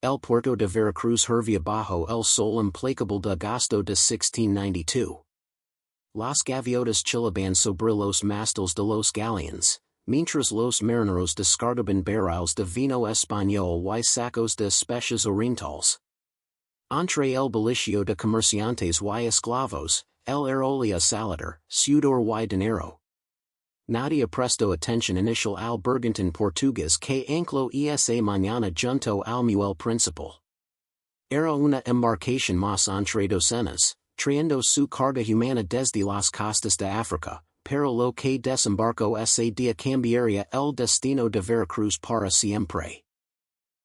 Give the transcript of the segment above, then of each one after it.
El Puerto de Veracruz hervía bajo el sol implacable de agosto de 1692. Las gaviotas chilaban sobre los mástiles de los galeones, mientras los marineros descargaban barriles de vino español y sacos de especias orientales. Entre el bullicio de comerciantes y esclavos, el aerolía salidar, sudor y dinero. Nadie prestó atención inicial al bergantín portugués que ancló esa mañana junto al muelle principal. Era una embarcación más entre docenas, trayendo su carga humana desde las costas de África, pero lo que desembarcó ese día cambiaría el destino de Veracruz para siempre.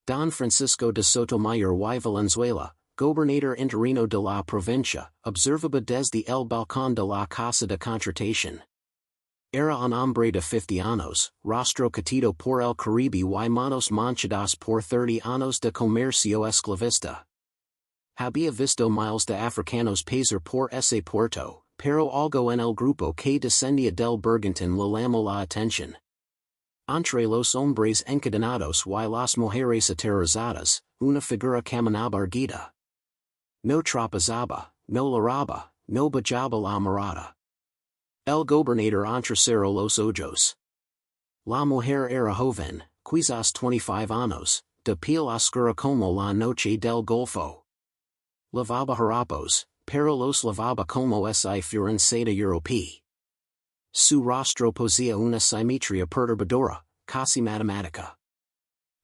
Don Francisco de Sotomayor y Valenzuela, gobernador interino de la provincia, observaba desde el balcón de la casa de contratación. Era un hombre de 50 años, rostro catido por el Caribe y manos manchadas por 30 años de comercio esclavista. Había visto miles de africanos pasar por ese puerto, pero algo en el grupo que descendía del bergantín le llamó la atención. Entre los hombres encadenados y las mujeres aterrorizadas, una figura caminaba erguida. No tropezaba, no laraba, no bajaba la mirada. El gobernador entrecerró los ojos. La mujer era joven, quizás 25 años, de piel oscura como la noche del Golfo. Lavaba harapos, pero los lavaba como esa fiancada europea. Su rostro poseía una simetría perturbadora, casi matemática.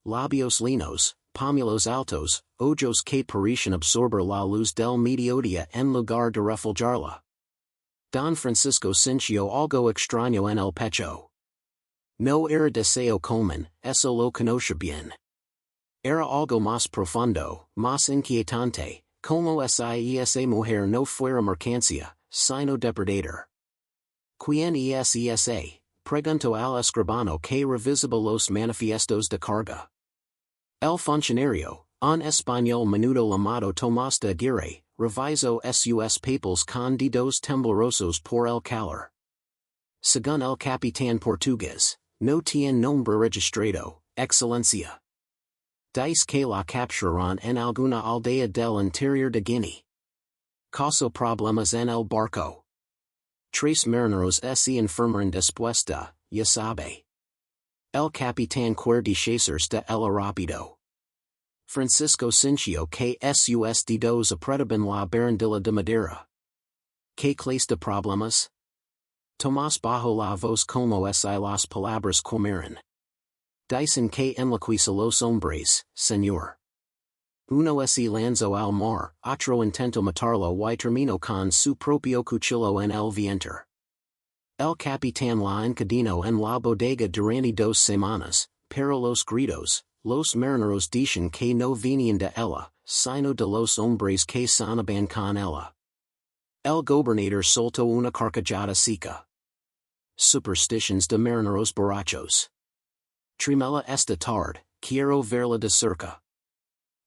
Labios linos, pómulos altos, ojos que parecían absorber la luz del mediodía en lugar de reflejarla. Don Francisco sintió algo extraño en el pecho. No era deseo común, eso lo conocía bien. Era algo más profundo, más inquietante, como si esa mujer no fuera mercancía, sino depredador. ¿Quién es esa? Preguntó al escribano que revisaba los manifiestos de carga. El funcionario, un español menudo llamado Tomás de Aguirre, revisó sus papeles con dedos temblorosos por el calor. Según el capitán portugués, no tiene nombre registrado, excelencia. Dice que la capturaron en alguna aldea del interior de Guinea. Causó problemas en el barco. 3 marineros se enfermaron después de, ya sabe. El capitán de chasers de el rápido. Francisco sintió que sus dedos apretaban la barandilla de madera. ¿Qué clase de problemas? Tomás bajó la voz como si las palabras comeran. Dicen que enloqueció los hombres, señor. Uno se lanzó al mar, otro intentó matarlo y terminó con su propio cuchillo en el vientre. El capitán la encadenó en la bodega durante 2 semanas, pero los gritos, los marineros dicen que no venían de ella, sino de los hombres que sonaban con ella. El gobernador soltó una carcajada seca. Superstitions de marineros borrachos. Trimela esta tarde, quiero verla de cerca.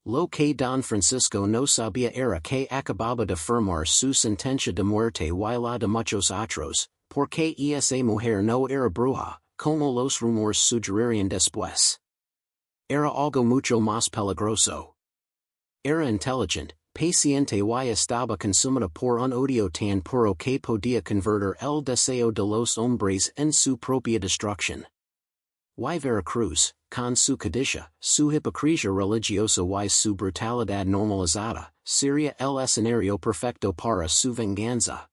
Lo que Don Francisco no sabía era que acababa de firmar su sentencia de muerte y la de muchos otros, porque esa mujer no era bruja, como los rumores sugerirían después. Era algo mucho más peligroso. Era inteligente, paciente y estaba consumida por un odio tan puro que podía convertir el deseo de los hombres en su propia destrucción. Y Veracruz, con su codicia, su hipocresía religiosa y su brutalidad normalizada, sería el escenario perfecto para su venganza.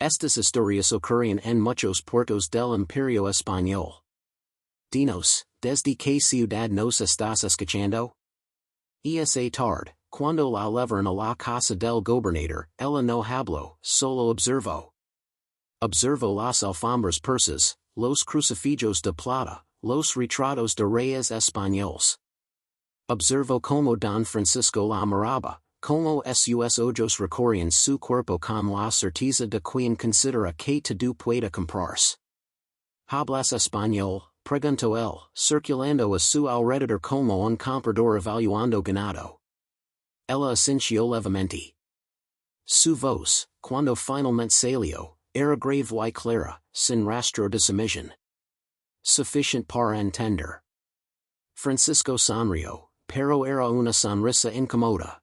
Estas historias ocurrían en muchos puertos del Imperio Español. Dinos, ¿desde qué ciudad nos estás escuchando? Esa tarde, cuando la llevaron a la casa del gobernador, ella no habló, solo observó. Observó las alfombras persas, los crucifijos de plata, los retratos de reyes españoles. Observó como Don Francisco la miraba, como sus ojos recorrían su cuerpo con la certeza de quien considera que todo puede comprarse. ¿Hablas español?, preguntó él, circulando a su alrededor como un comprador evaluando ganado. Ella asintió levemente. Su voz, cuando finalmente salió, era grave y clara, sin rastro de sumisión. Sufficient para entender. Francisco sonrió, pero era una sonrisa incómoda.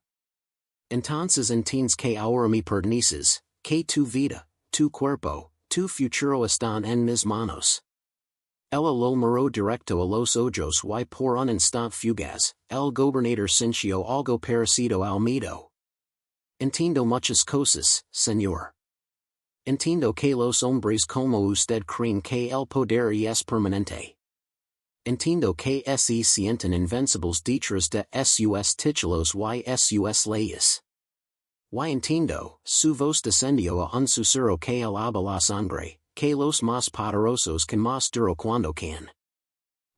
Entonces entiendes que ahora me perteneces, que tu vida, tu cuerpo, tu futuro están en mis manos. Ella lo miró directo a los ojos y por un instante fugaz, el gobernador sintió algo parecido al miedo. Entiendo muchas cosas, señor. Entiendo que los hombres como usted creen que el poder es permanente. Entiendo que se sienten invencibles detrás de sus títulos y sus leyes. Y entiendo, su voz descendió a un susurro que alaba la sangre, que los más poderosos can más duro cuando can.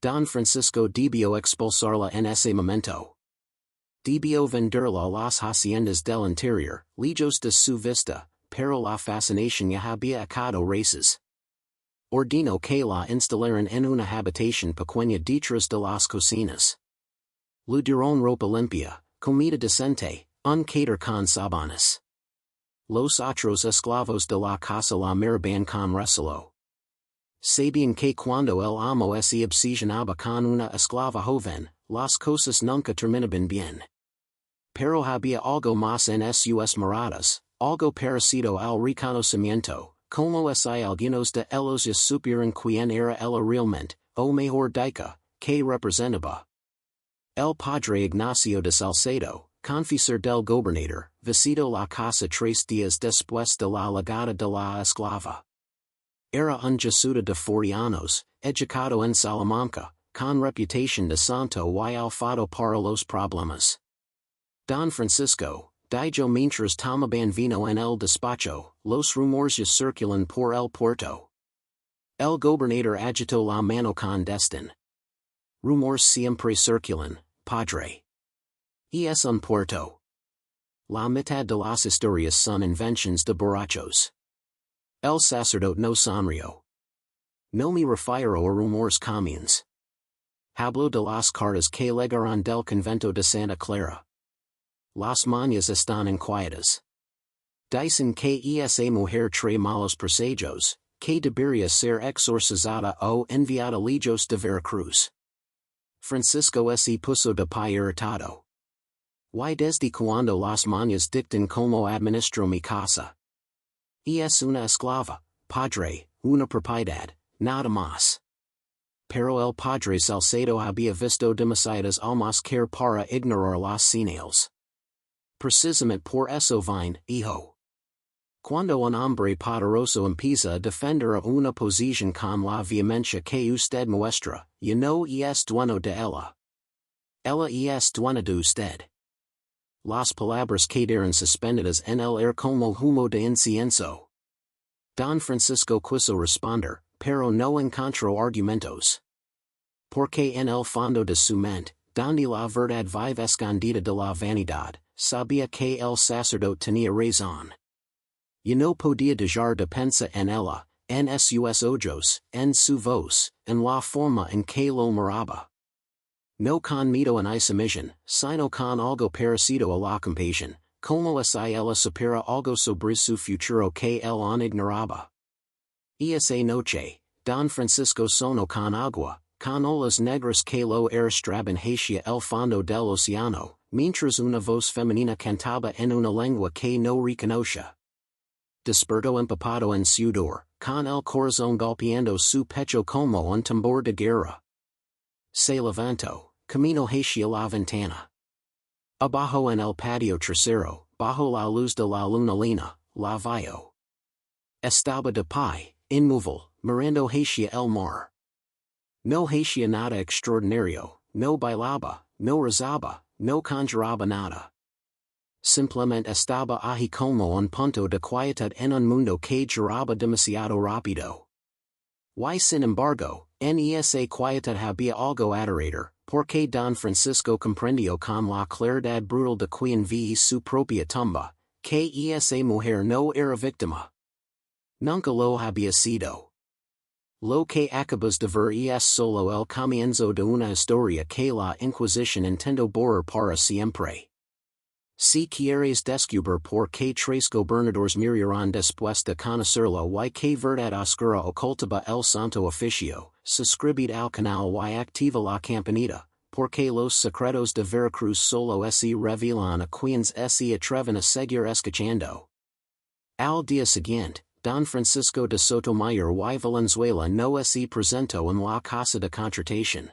Don Francisco debió expulsarla en ese momento. Debió venderla a las haciendas del interior, lejos de su vista, pero la fascinación ya había acado raíces. Ordinó que la instalaran en una habitación pequeña detrás de las cocinas. Le dieron ropa limpia, comida decente, un cater con sabanas. Los otros esclavos de la casa la miraban con recelo. Sabían que cuando el amo se obsesionaba con una esclava joven, las cosas nunca terminaban bien. Pero había algo más en sus miradas, algo parecido al reconocimiento, como si algunos de ellos ya supieran quién era ella realmente, o mejor dicho, que representaba. El padre Ignacio de Salcedo, confesor del gobernador, visitó la casa 3 días después de la llegada de la esclava. Era un jesuita de 40 años, educado en Salamanca, con reputación de santo y alfado para los problemas. Don Francisco, dijo mientras tomaban vino en el despacho, los rumores ya circulan por el puerto. El gobernador agitó la mano con desdén. Rumores siempre circulan, padre. Y es un puerto. La mitad de las historias son invenciones de borrachos. El sacerdote no sonrió. No me refiero a rumores comunes. Hablo de las cartas que legaron del convento de Santa Clara. Las mañas están inquietas. Dicen que esa mujer trae malos presagios, que debería ser exorcizada o enviada lejos de Veracruz. Francisco se puso de pie irritado. Y desde cuando las mañas dictan como administro mi casa. Es una esclava, padre, una propiedad, nada más. Pero el padre Salcedo había visto demasiadas almas care para ignorar las señales. Precisamente por eso vine, hijo. Cuando un hombre poderoso empieza a defender a una posición con la vehemencia que usted muestra, no es dueño de ella. Ella es dueña de usted. Las palabras quedaron suspendidas en el aire como humo de incienso. Don Francisco quiso responder, pero no encontró argumentos. Porque en el fondo de su mente, donde la verdad vive escondida de la vanidad, sabía que el sacerdote tenía razón. No podía dejar de pensar en ella, en sus ojos, en su voz, en la forma en que lo miraba. No con miedo en esa misión, sino con algo parecido a la compasión, como si ella supiera algo sobre su futuro que él aún ignoraba. Esa noche, Don Francisco sonó con agua, con olas negras que lo arrastraban hacia el fondo del océano, mientras una voz femenina cantaba en una lengua que no reconocía. Despertó empapado en sudor, con el corazón golpeando su pecho como un tambor de guerra. Se levantó, camino hacia la ventana. Abajo en el patio trasero, bajo la luz de la luna llena, la vio. Estaba de pie, inmóvil, mirando hacia el mar. No hacía nada extraordinario, no bailaba, no rezaba, no conjuraba nada. Simplemente estaba ahí como un punto de quietud en un mundo que giraba demasiado rápido. Y sin embargo, en esa quietud había algo aterrador, porque Don Francisco comprendió con la claridad brutal de quien vi su propia tumba, que esa mujer no era víctima. Nunca lo había sido. Lo que acabas de ver es solo el comienzo de una historia que la Inquisición intentó borrar para siempre. Si quieres descubrir por qué 3 gobernadores murieron después de conocerla y qué verdad oscura ocultaba el Santo Oficio, suscribid al canal y activa la campanita, porque los secretos de Veracruz solo se revelan a quienes se atreven a seguir escuchando. Al día siguiente, Don Francisco de Sotomayor y Valenzuela no se presentó en la casa de contratación.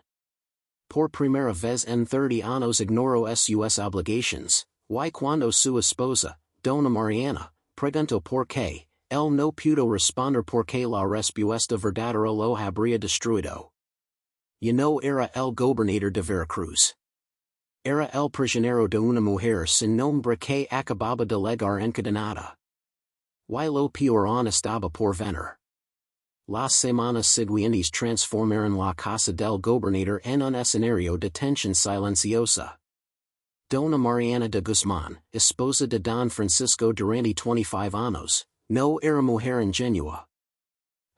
Por primera vez en 30 años ignoró sus obligations, y cuando su esposa, Dona Mariana, preguntó por qué, él no pudo responder porque la respuesta verdadera lo habría destruido. Ya no era el gobernador de Veracruz. Era el prisionero de una mujer sin nombre que acababa de llegar encadenada. Y lo peor aún estaba por venir. Las semanas siguientes transformaron la casa del gobernador en un escenario de tensión silenciosa. Dona Mariana de Guzmán, esposa de Don Francisco durante 25 años, no era mujer ingenua.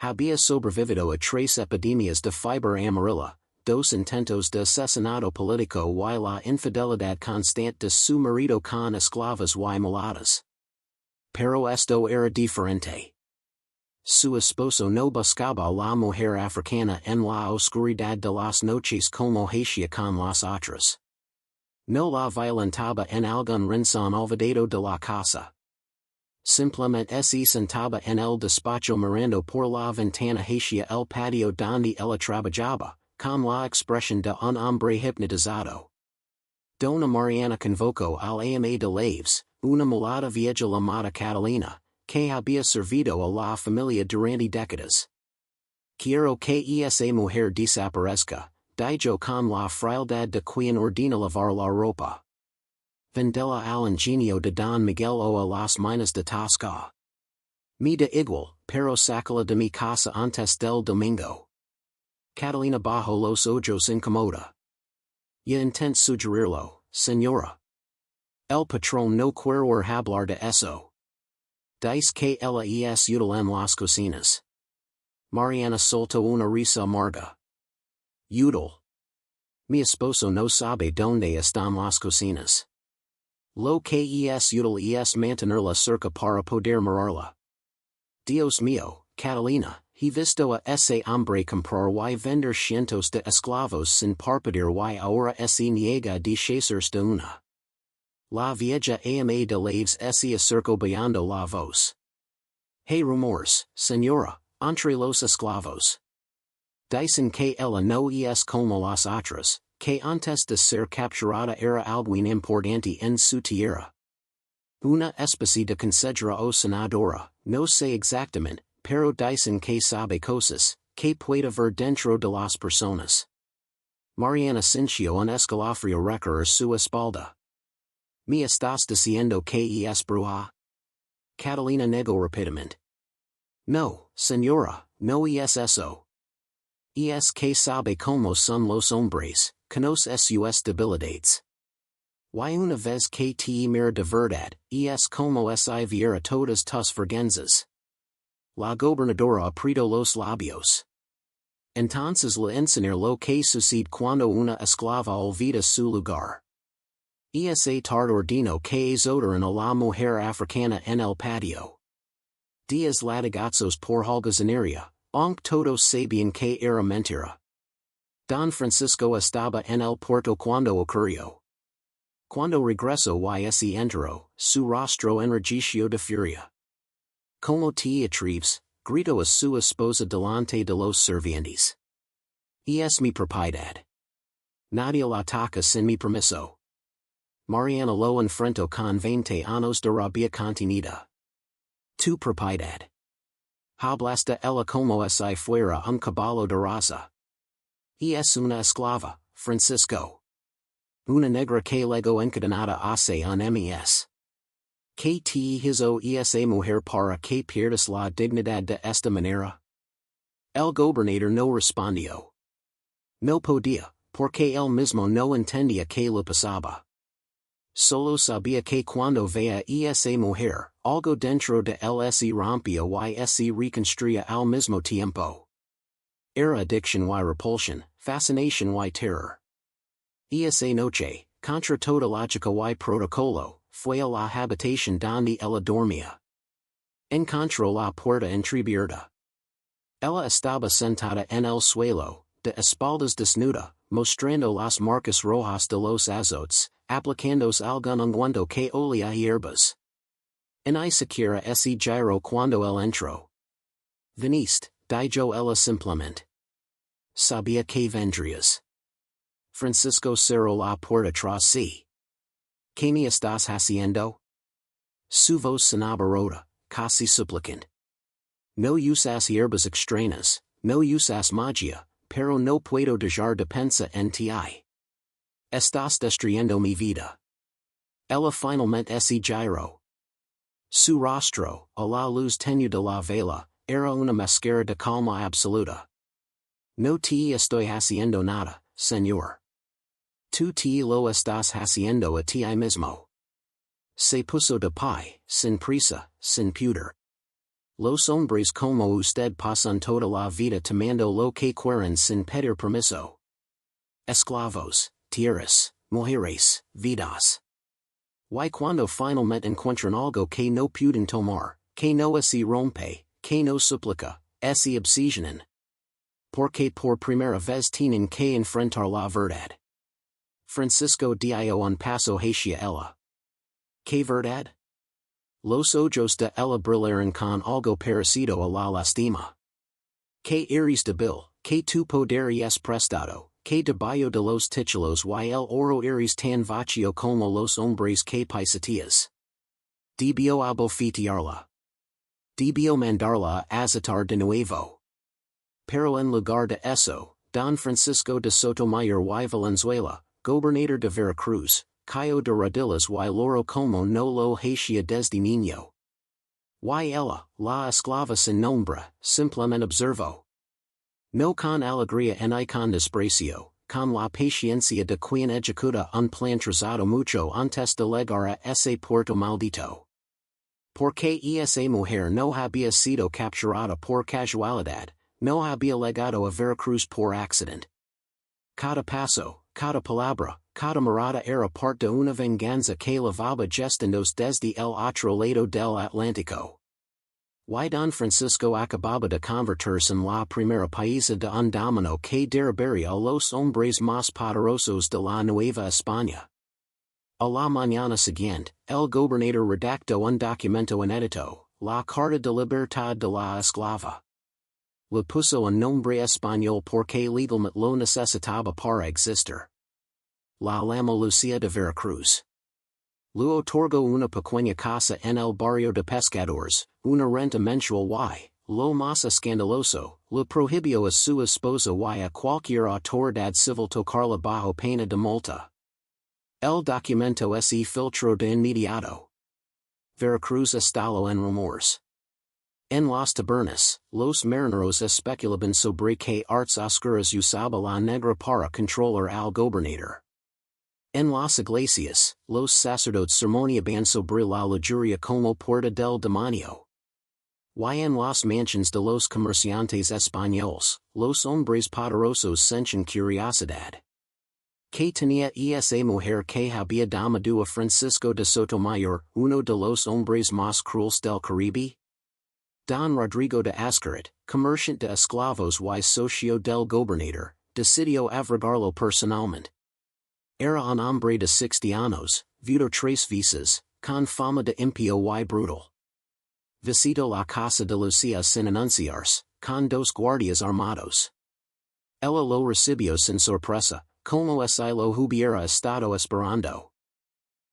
Había sobrevivido a 3 epidemias de fiebre amarilla, 2 intentos de asesinato político y la infidelidad constante de su marido con esclavas y mulatas. Pero esto era diferente. Su esposo no buscaba la mujer africana en la oscuridad de las noches como hacía con las otras. No la violentaba en algún rincón olvidado de la casa. Simplemente se sentaba en el despacho mirando por la ventana hacia el patio donde ella trabajaba, con la expresión de un hombre hipnotizado. Dona Mariana convocó al ama de llaves, una mulata vieja llamada Catalina, que había servido a la familia durante décadas. Quiero que esa mujer desaparezca, dijo con la frialdad de quien ordena lavar la ropa. Vendela al ingenio de Don Miguel o a las minas de Tosca. Me da igual, pero sácala de mi casa antes del domingo. Catalina bajo los ojos incomoda. Ya intento sugerirlo, señora. El patrón no quiere hablar de eso. Dice que ella es útil en las cocinas. Mariana soltó una risa amarga. Útil. Mi esposo no sabe dónde están las cocinas. Lo que es útil es mantenerla cerca para poder mirarla. Dios mío, Catalina, he visto a ese hombre comprar y vender cientos de esclavos sin parpadear y ahora se niega de deshacerse de una. La vieja ama de llaves se acercó bajando la voz. Hay rumores, señora, entre los esclavos. Dicen que ella no es como las otras, que antes de ser capturada era alguien importante en su tierra. Una especie de consejera o senadora, no sé exactamente, pero dicen que sabe cosas, que puede ver dentro de las personas. Mariana sintió un escalofrío recorrer su espalda. ¿Me estás diciendo que es bruja? Catalina negó rápidamente. No, señora, no es eso. Es que sabe cómo son los hombres, conoce sus debilidades. Y una vez que te mira de verdad, es como si viera todas tus vergüenzas. La gobernadora apretó los labios. Entonces le enseñar lo que sucede cuando una esclava olvida su lugar. Esa tarde ordenó que azotaran a la mujer africana en el patio. 10 latigazos por holgazanería, aunque todos sabían que era mentira. Don Francisco estaba en el puerto cuando ocurrió. Cuando regresó y se enteró, su rostro enrojeció de furia. Como te atreves, gritó a su esposa delante de los sirvientes. Es mi propiedad. Nadie la toca sin mi permiso. Mariana lo enfrentó con 20 años de rabia contenida. Tu propiedad. Hablaste ella como si fuera un caballo de raza. Es una esclava, Francisco. Una negra que luego encadenada hace un mes. Que te hizo esa mujer para que pierdas la dignidad de esta manera? El gobernador no respondió. No podía, porque él mismo no entendía que le pasaba. Solo sabía que cuando veía esa mujer, algo dentro de él se rompía y se reconstruía al mismo tiempo. Era adicción y repulsión, fascinación y terror. Esa noche, contra toda lógica y protocolo, fue a la habitación donde ella dormía. Encontró la puerta entreabierta. Ella estaba sentada en el suelo, de espaldas desnuda, mostrando las marcas rojas de los azotes, aplicándose algún ungüento que olía hierbas. Ni siquiera ese giro cuando él entró. Viniste, dijo ella simplemente. Sabía que vendrías. Francisco cerró la puerta tras sí. ¿Qué me estás haciendo? Su voz sonaba rota, casi suplicante. No usas hierbas extrañas, no usas magia, pero no puedo dejar de pensar en ti. Estás destruyendo mi vida. Ella finalmente se giró. Su rostro, a la luz tenue de la vela, era una máscara de calma absoluta. No te estoy haciendo nada, señor. Tú te lo estás haciendo a ti mismo. Se puso de pie, sin prisa, sin pudor. Los hombres como usted pasan toda la vida tomando lo que quieren sin pedir permiso. Esclavos, tierras, mujeres, vidas. Y cuando finalmente encuentran algo que no pueden tomar, que no se rompe, que no suplica, se obsesionan. Porque por primera vez tienen que enfrentar la verdad. Francisco dio un paso hacia ella. ¿Qué verdad? Los ojos de ella brillaron con algo parecido a la lástima. Que eres débil, que tu poder es prestado, que debajo de los títulos y el oro eres tan vacío como los hombres que pisoteas. Debió abofetearla. Debió mandarla a azotar de nuevo. Pero en lugar de eso, Don Francisco de Sotomayor y Valenzuela, gobernador de Veracruz, cayó de rodillas y loro como no lo hacía desde niño. Y ella, la esclava sin nombre, simplemente observó. No con alegría ni con desprecio, con la paciencia de quien ejecuta un plan trazado mucho antes de llegar a ese puerto maldito. Porque esa mujer no había sido capturada por casualidad, no había llegado a Veracruz por accident. Cada paso, cada palabra, cada mirada era parte de una venganza que levaba gestiones desde el otro lado del Atlántico. Y Don Francisco acababa de convertirse en la primera paisa de un dominio que derribaría a los hombres más poderosos de la Nueva España. A la mañana siguiente, el gobernador redactó un documento inédito, la Carta de Libertad de la Esclava. Le puso un nombre español porque legalmente lo necesitaba para existir. La llamó Lucía de Veracruz. Le otorgó una pequeña casa en el barrio de pescadores, una renta mensual y, lo más escandaloso, le prohibió a su esposa y a cualquier autoridad civil tocarla bajo pena de multa. El documento se filtró de inmediato. Veracruz estalló en rumores. En las tabernas, los marineros especulaban sobre que artes oscuras usaba la negra para controlar al gobernador. En las iglesias, los sacerdotes sermoneaban sobre la lujuria como puerta del demonio. Y en las mansions de los comerciantes españoles, los hombres poderosos sentían curiosidad. Que tenía esa mujer que había domado a Francisco de Sotomayor, uno de los hombres más crueles del Caribe? Don Rodrigo de Azcaret, comerciante de esclavos y socio del gobernador, decidió averiguarlo personalmente. Era un hombre de 60 años, viudo 3 veces, con fama de impío y brutal. Visitó la casa de Lucía sin anunciarse, con 2 guardias armados. Ella lo recibió sin sorpresa, como si lo hubiera estado esperando.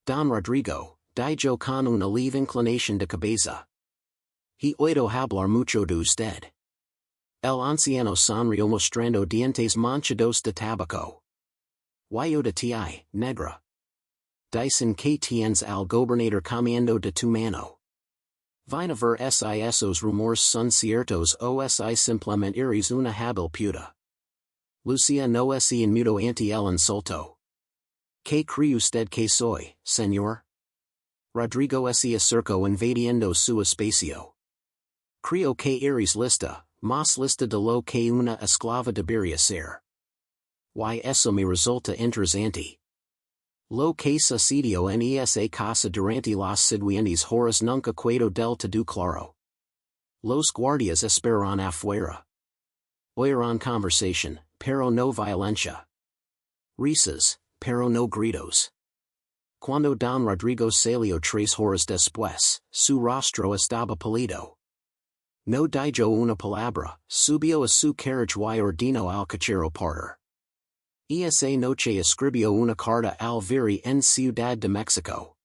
Don Rodrigo, dijo con una leve inclinación de cabeza. He oído hablar mucho de usted. El anciano sonrió mostrando dientes manchados de tabaco. Yo de ti, negra. Dicen que tienes al gobernador comiendo de tu mano. Vine a ver si esos rumores son ciertos o si simplemente eres una hábil puta. Lucía no se inmutó ante el insulto. ¿Qué cree usted que soy, señor? Rodrigo se acercó invadiendo su espacio. Creo que eres lista, más lista de lo que una esclava debería ser. Y eso me resulta interesante. Lo que sucedió en esa casa durante las siguientes horas nunca quedó del todo claro. Los guardias esperaron afuera. Oyeron conversation, pero no violencia. Risas, pero no gritos. Cuando don Rodrigo salió 3 horas después, su rostro estaba pálido. No dijo una palabra, subió a su carriage y ordenó al cochero partir. Esa noche escribió una carta al viri en Ciudad de México.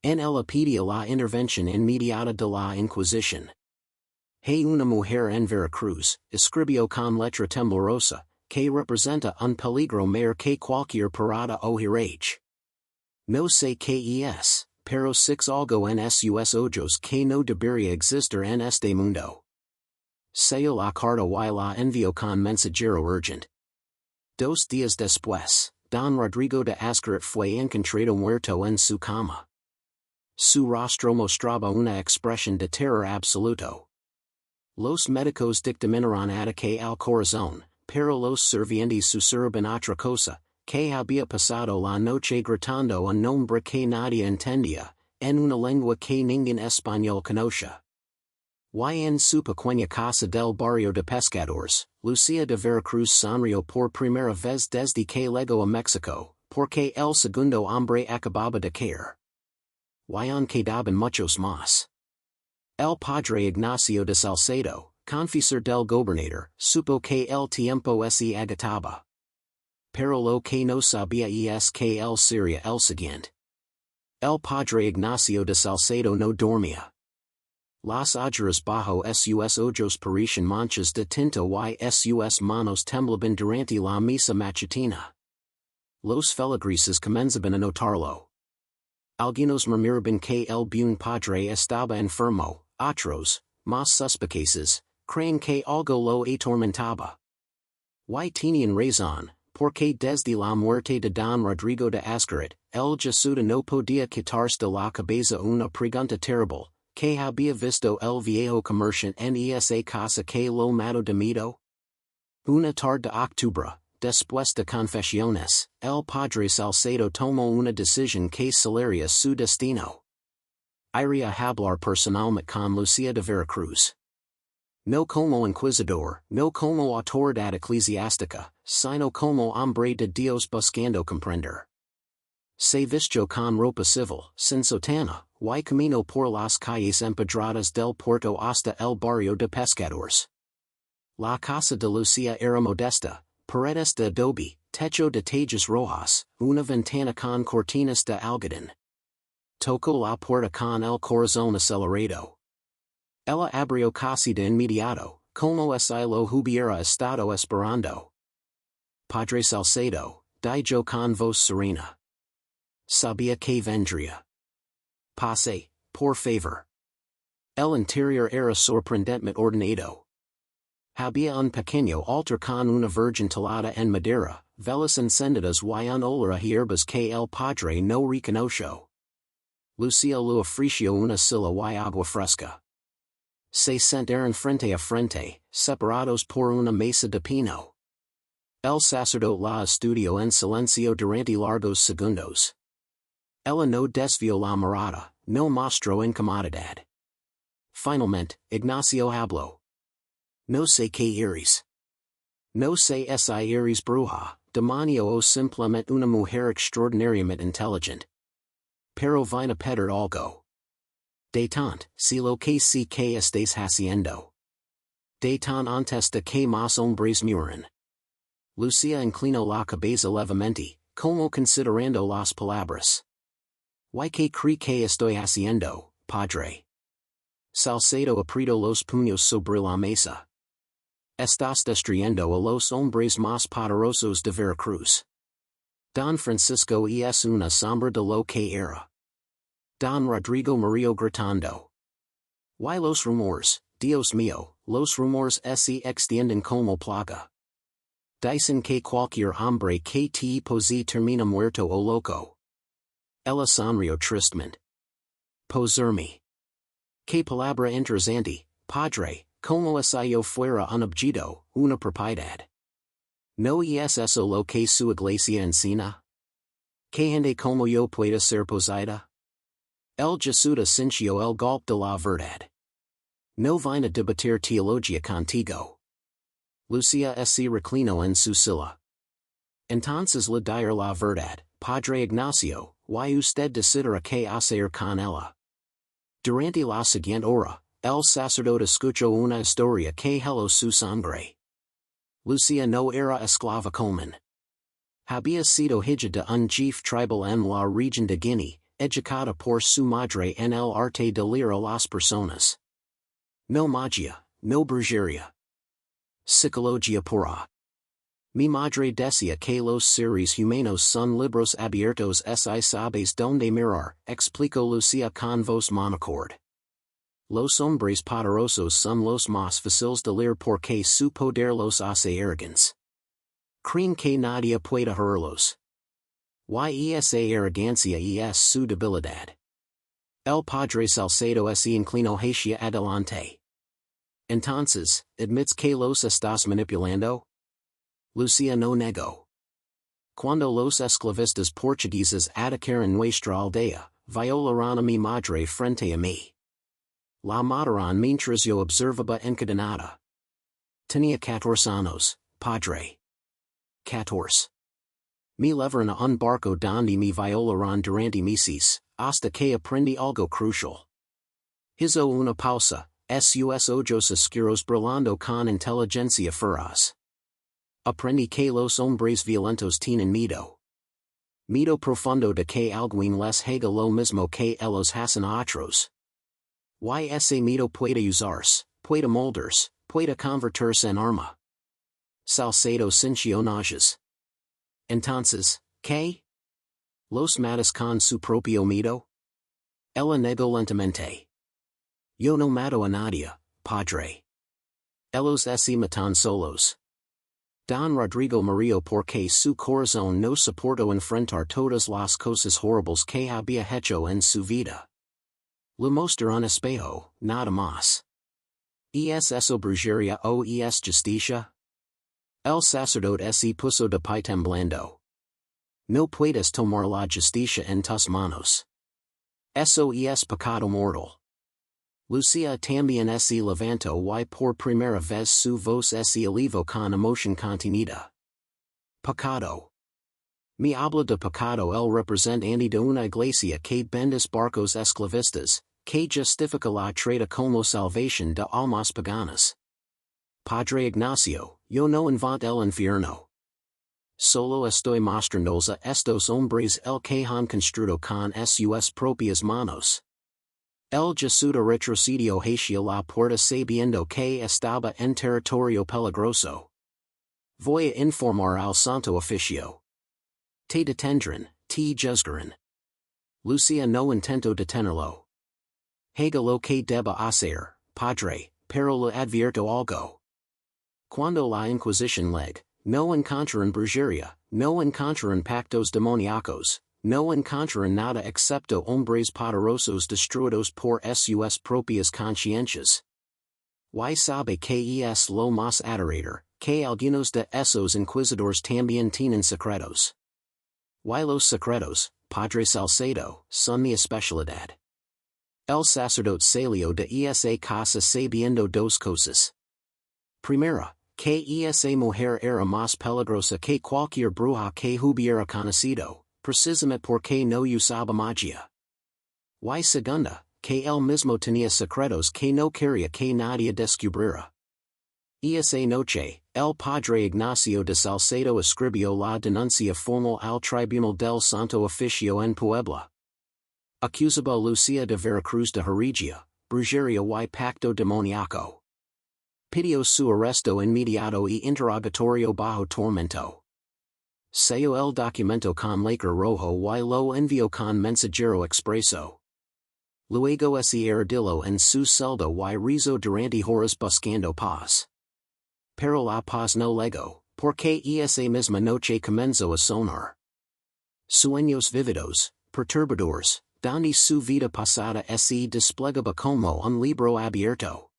En ella pedía la intervención inmediata de la Inquisición. Hay una mujer en Veracruz, escribió con letra temblorosa, que representa un peligro mayor que cualquier parada o giraje. No sé qué es, pero 6 algo en sus ojos que no debería existir en este mundo. Salió la carta y la envió con mensajero urgent. 2 días después, don Rodrigo de Azcaret fue encontrado muerto en su cama. Su rostro mostraba una expresión de terror absoluto. Los médicos dictaminaron ataque al corazón, pero los sirvientes susurraban otra cosa, que había pasado la noche gritando un nombre que nadie entendía, en una lengua que ningún español conocía. Y en su pequeña casa del barrio de pescadores, Lucía de Veracruz sonrió por primera vez desde que llegó a México, porque el segundo hombre acababa de caer. Y quedaban muchos más. El padre Ignacio de Salcedo, confesor del gobernador, supo que el tiempo se agotaba. Pero lo que no sabía es que él sería el siguiente. El padre Ignacio de Salcedo no dormía. Las ojeras bajo sus ojos parecían manchas de tinta y sus manos temblaban durante la misa matutina. Los feligreses comenzaban a notarlo. Algunos murmuraban que el buen padre estaba enfermo, otros, más suspicaces, creían que algo lo atormentaba. Y tenían razón, porque desde la muerte de don Rodrigo de Azcaret, el jesuita no podía quitarse de la cabeza una pregunta terrible, que había visto el viejo comerciante en esa casa que lo mató de miedo. Una tarde de octubre, después de confesiones, el padre Salcedo tomó una decisión que sellaría su destino. Iría a hablar personalmente con Lucía de Veracruz. No como inquisidor, no como autoridad eclesiástica, sino como hombre de Dios buscando comprender. Se vistió con ropa civil, sin sotana, y caminó por las calles empedradas del puerto hasta el barrio de pescadores. La casa de Lucía era modesta, paredes de adobe, techo de tejas rojas, una ventana con cortinas de algodón. Tocó la puerta con el corazón acelerado. Ella abrió casi de inmediato, como si lo hubiera estado esperando. Padre Salcedo, dijo con voz serena. Sabía que vendría. Pase, por favor. El interior era sorprendentemente ordenado. Había un pequeño altar con una virgen talada en madera, velas encendidas y un olor a hierbas que el padre no reconoció. Lucía lo ofreció una silla y agua fresca. Se sentaron frente a frente, separados por una mesa de pino. El sacerdote la estudió en silencio durante largos segundos. Ella no desvió la mirada, no mostró incomodidad. Finalmente, Ignacio habló. No sé qué eres. No sé si eres bruja, demonio o simplemente una mujer extraordinariamente inteligente. Pero vine a pedir algo. Detente, si lo que sí que estés haciendo. Detente antes de que más hombres mueran. Lucía inclinó la cabeza levemente, como considerando las palabras. ¿Y qué cree que estoy haciendo, padre? Salcedo apretó los puños sobre la mesa. Estás destruyendo a los hombres más poderosos de Veracruz. Don Francisco es una sombra de lo que era. Don Rodrigo murió gritando. Y los rumores, Dios mío, los rumores se extienden como plaga. Dicen que cualquier hombre que te posee termina muerto o loco. Ella sonrió tristemente. Poserme. Que palabra interesante, padre, como si yo fuera un objeto, una propiedad. ¿No es eso lo que su iglesia enseña? ¿Que gente como yo pueda ser poseída? El jesuita sintió el golpe de la verdad. No vine a debatir teología contigo. Lucia se reclinó en su silla. Entonces le dire la verdad, Padre Ignacio, y usted decidera qué hacer con ella. Durante la siguiente hora, el sacerdote escuchó una historia que heló su sangre. Lucia no era esclava común. Había sido hija de un jefe tribal en la región de Guinea, educada por su madre en el arte de leer a las personas. No magia, no brujería. Psicología pura. Mi madre decía que los seres humanos son libros abiertos y sabes donde mirar, explicó Lucia con voz monocorde. Los hombres poderosos son los más fáciles de leer porque su poder los hace arrogantes. Creen que nadie puede herirlos. Y esa arrogancia es su debilidad. El Padre Salcedo se inclinó hacia adelante. Entonces, ¿admits que los estás manipulando? Lucia no negó. Cuando los esclavistas portugueses atacaron nuestra aldea, violaron a mi madre frente a mí. La mataron mientras yo observaba encadenada. Tenía 14 años, padre. 14. Me llevaron a un barco donde me violaron durante meses, hasta que aprendí algo crucial. Hizo una pausa, sus ojos oscuros brillando con inteligencia feroz. Aprendí que los hombres violentos tienen miedo. Miedo profundo de que alguien les haga lo mismo que ellos hacen a otros. Y ese miedo puede usarse, puede moldarse, puede convertirse en arma. Salcedo sintió náuseas. Entonces, ¿qué? ¿Los matas con su propio miedo? Ella negó lentamente. Yo no mato a nadie, padre. Ellos se matan solos. Don Rodrigo murió porque su corazón no soportó enfrentar todas las cosas horribles que había hecho en su vida. Le mostró un espejo, nada más. ¿Es eso brujería o es justicia? El sacerdote se puso de pie temblando. No puedes tomar la justicia en tus manos. Eso es pecado mortal. Lucia también se levantó y por primera vez su voz se elevó con emoción contenida. Pecado. Me habla de pecado el representante de una iglesia que bendice barcos esclavistas, que justifica la trata como salvación de almas paganas. Padre Ignacio, yo no invento el infierno. Solo estoy mostrándoles a estos hombres el que han construido con sus propias manos. El Jesuita retrocedió hacia la puerta sabiendo que estaba en territorio peligroso. Voy a informar al Santo Oficio. Te detendrán, te juzgarán. Lucia no intentó detenerlo. Haga lo que deba hacer, padre, pero le advierto algo. Cuando la Inquisición leg, no encontraron brujería, no encontraron pactos demoníacos, no encontraron nada excepto hombres poderosos destruidos por sus propias conciencias. Y sabe que es lo más aterrador, que algunos de esos inquisidores también tienen secretos. Y los secretos, Padre Salcedo, son mi especialidad. El sacerdote salió de esa casa sabiendo dos cosas. Primera, que esa mujer era más peligrosa que cualquier bruja que hubiera conocido, precisamente porque no usaba magia. Y segunda, que él mismo tenía secretos que no quería que nadie descubriera. Esa noche, el Padre Ignacio de Salcedo escribió la denuncia formal al Tribunal del Santo Oficio en Puebla. Acusaba Lucia de Veracruz de herejía, brujería y pacto demoníaco. Pidió su arresto inmediato y interrogatorio bajo tormento. Selló el documento con lacre rojo y lo envió con mensajero expreso. Luego se arrodilló en su celda y rezó durante horas buscando paz. Pero la paz no llegó, porque esa misma noche comenzó a sonar. Sueños vívidos, perturbadores, donde su vida pasada se desplegaba como un libro abierto.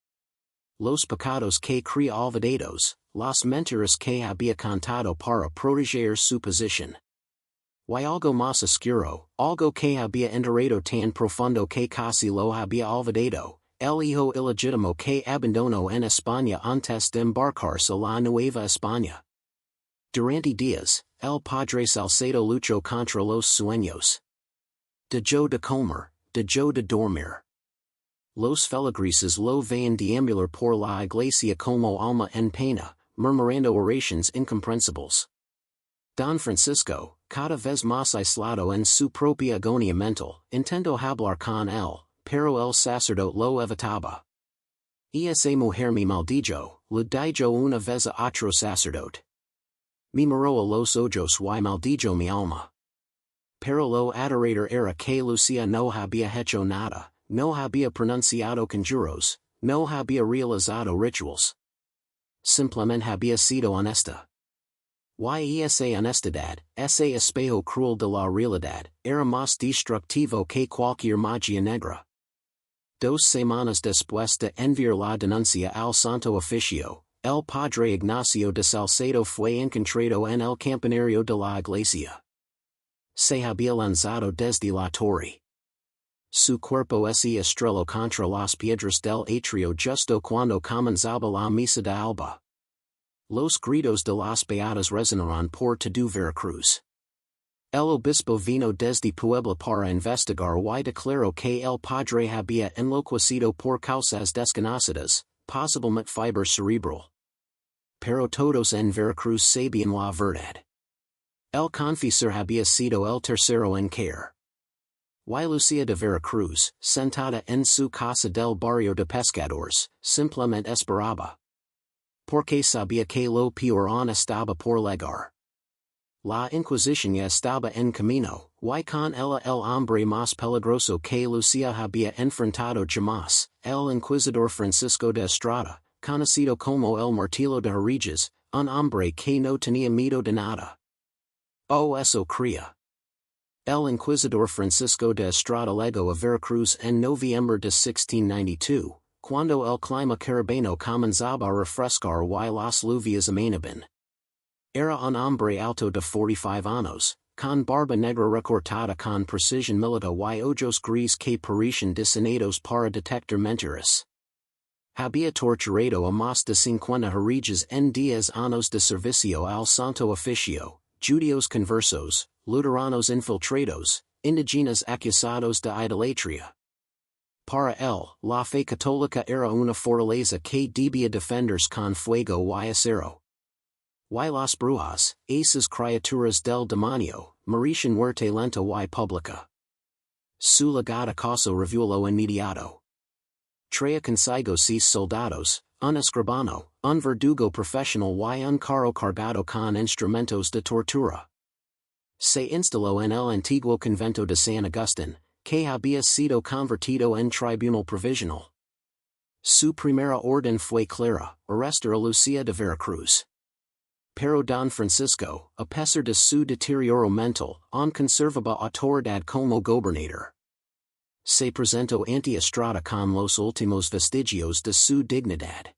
Los pecados que crea olvidados, las mentiras que había contado para proteger su posición. Y algo más oscuro, algo que había enterrado tan profundo que casi lo había olvidado, el hijo ilegítimo que abandonó en España antes de embarcarse a la Nueva España. Durante días, el padre Salcedo luchó contra los sueños. Dejó de comer, dejó de dormir. Los feligreses lo veían deambular por la iglesia como alma en pena, murmurando oraciones incomprensibles. Don Francisco, cada vez más aislado en su propia agonía mental, intentó hablar con él, pero el sacerdote lo evitaba. Esa mujer me maldijo, le dijo una vez a otro sacerdote. Me miró a los ojos y maldijo mi alma. Pero lo aterrador era que Lucía no había hecho nada, no había pronunciado conjuros, no había realizado rituals. Simplemente había sido honesta. Y esa honestidad, ese espejo cruel de la realidad, era más destructivo que cualquier magia negra. 2 semanas después de enviar la denuncia al Santo Oficio, el padre Ignacio de Salcedo fue encontrado en el campanario de la iglesia. Se había lanzado desde la torre. Su cuerpo se estrelló contra las piedras del atrio justo cuando comenzaba la misa de alba. Los gritos de las beatas resonaron por todo Veracruz. El obispo vino desde Puebla para investigar y declaró que el padre había enloquecido por causas desconocidas, posiblemente fiebre cerebral. Pero todos en Veracruz sabían la verdad. El confesor había sido el tercero en caer. Y Lucía de Veracruz, sentada en su casa del barrio de pescadores, simplemente esperaba. Porque sabía que lo peor aún estaba por llegar. La Inquisición ya estaba en camino, y con ella el hombre más peligroso que Lucía había enfrentado jamás, el inquisidor Francisco de Estrada, conocido como el martillo de Jarillas, un hombre que no tenía miedo de nada. Oh, eso creía. El inquisidor Francisco de Estrada llegó a Veracruz en noviembre de 1692, cuando el clima caribeño comenzaba a refrescar y las lluvias amenaban. Era un hombre alto de 45 años, con barba negra recortada con precisión militar y ojos gris que parecían diseñados para detectar mentiras. Había torturado a más de 50 jarillas en 10 años de servicio al Santo Oficio, judíos conversos, luteranos infiltrados, indígenas acusados de idolatría. Para él, la fe católica era una fortaleza que debía defenderse con fuego y acero. Y las brujas, esas criaturas del demonio, merecían muerte lenta y pública. Su legado caso revuelo inmediato. Traía consigo 6 soldados, un escribano, un verdugo profesional y un carro cargado con instrumentos de tortura. Se instaló en el antiguo convento de San Agustín, que había sido convertido en tribunal provisional. Su primera orden fue clara, arrestar a Lucía de Veracruz. Pero Don Francisco, a pesar de su deterioro mental, aún conservaba autoridad como gobernador. Se presentó ante Estrada con los últimos vestigios de su dignidad.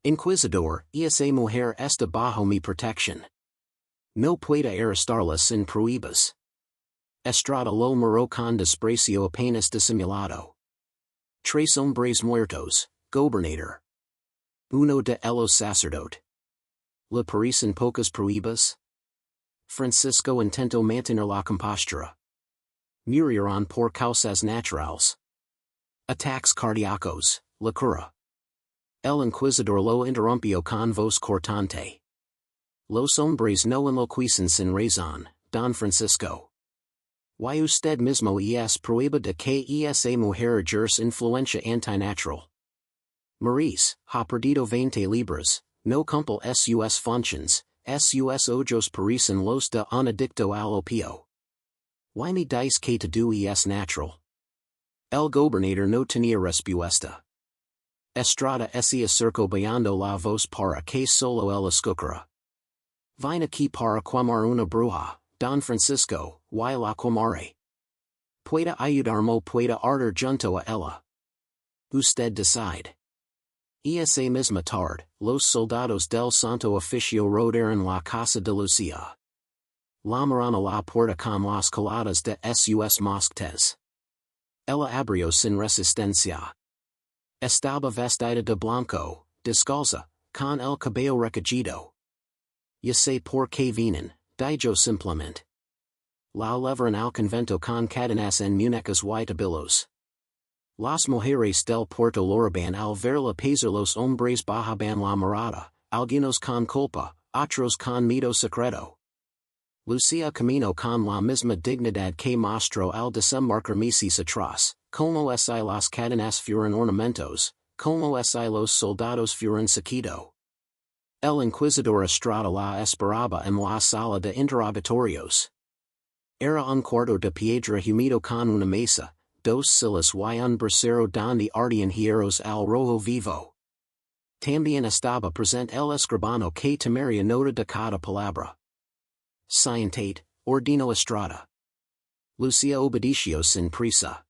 Inquisidor, esa mujer está bajo mi protección. No puedo arrestarla sin pruebas. Estrada lo miró con desprecio apenas disimulado. 3 hombres muertos, gobernador. Uno de ellos sacerdote. ¿Le parecen pocas pruebas? Francisco intentó mantener la compostura. Murieron por causas naturales. Ataques cardíacos, locura. El inquisidor lo interrumpió con voz cortante. Los hombres no enloquecen sin razón, Don Francisco. Y usted mismo es prueba de que esa mujer ejerce influencia antinatural. Maurice, ha perdido 20 libras, no cumple sus funciones, sus ojos parecen los de un adicto al opio. Y me dice que todo es natural. El gobernador no tenía respuesta. Estrada se acercó bajando la voz para que solo él escuchara. Vine aquí para quemar una bruja, Don Francisco, y la quemaré. Puede ayudarme, puede arder junto a ella. Usted decide. Esa misma tarde, los soldados del Santo Oficio rodearon la casa de Lucía. Llamaron a la puerta con las coladas de sus mosquetes. Ella abrió sin resistencia. Estaba vestida de blanco, descalza, con el cabello recogido. Ya sé por qué vienen, dijo simplemente. La llevaron al convento con cadenas en muñecas y tabillos. Las mujeres del puerto lloraban al verla pasar, los hombres bajaban la mirada, algunos con culpa, otros con miedo secreto. Lucía caminó con la misma dignidad que mostró al desembarcar meses atrás, como es y las cadenas fueron ornamentos, como es y los soldados fueron saquito. El inquisidor Estrada la esperaba en la sala de interrogatorios. Era un cuarto de piedra humito con una mesa, dos sillas y un brasero donde ardían hierros al rojo vivo. También estaba presente el escribano que tomaría nota de cada palabra. Scientate, ordenó Estrada. Lucía obedeció sin prisa.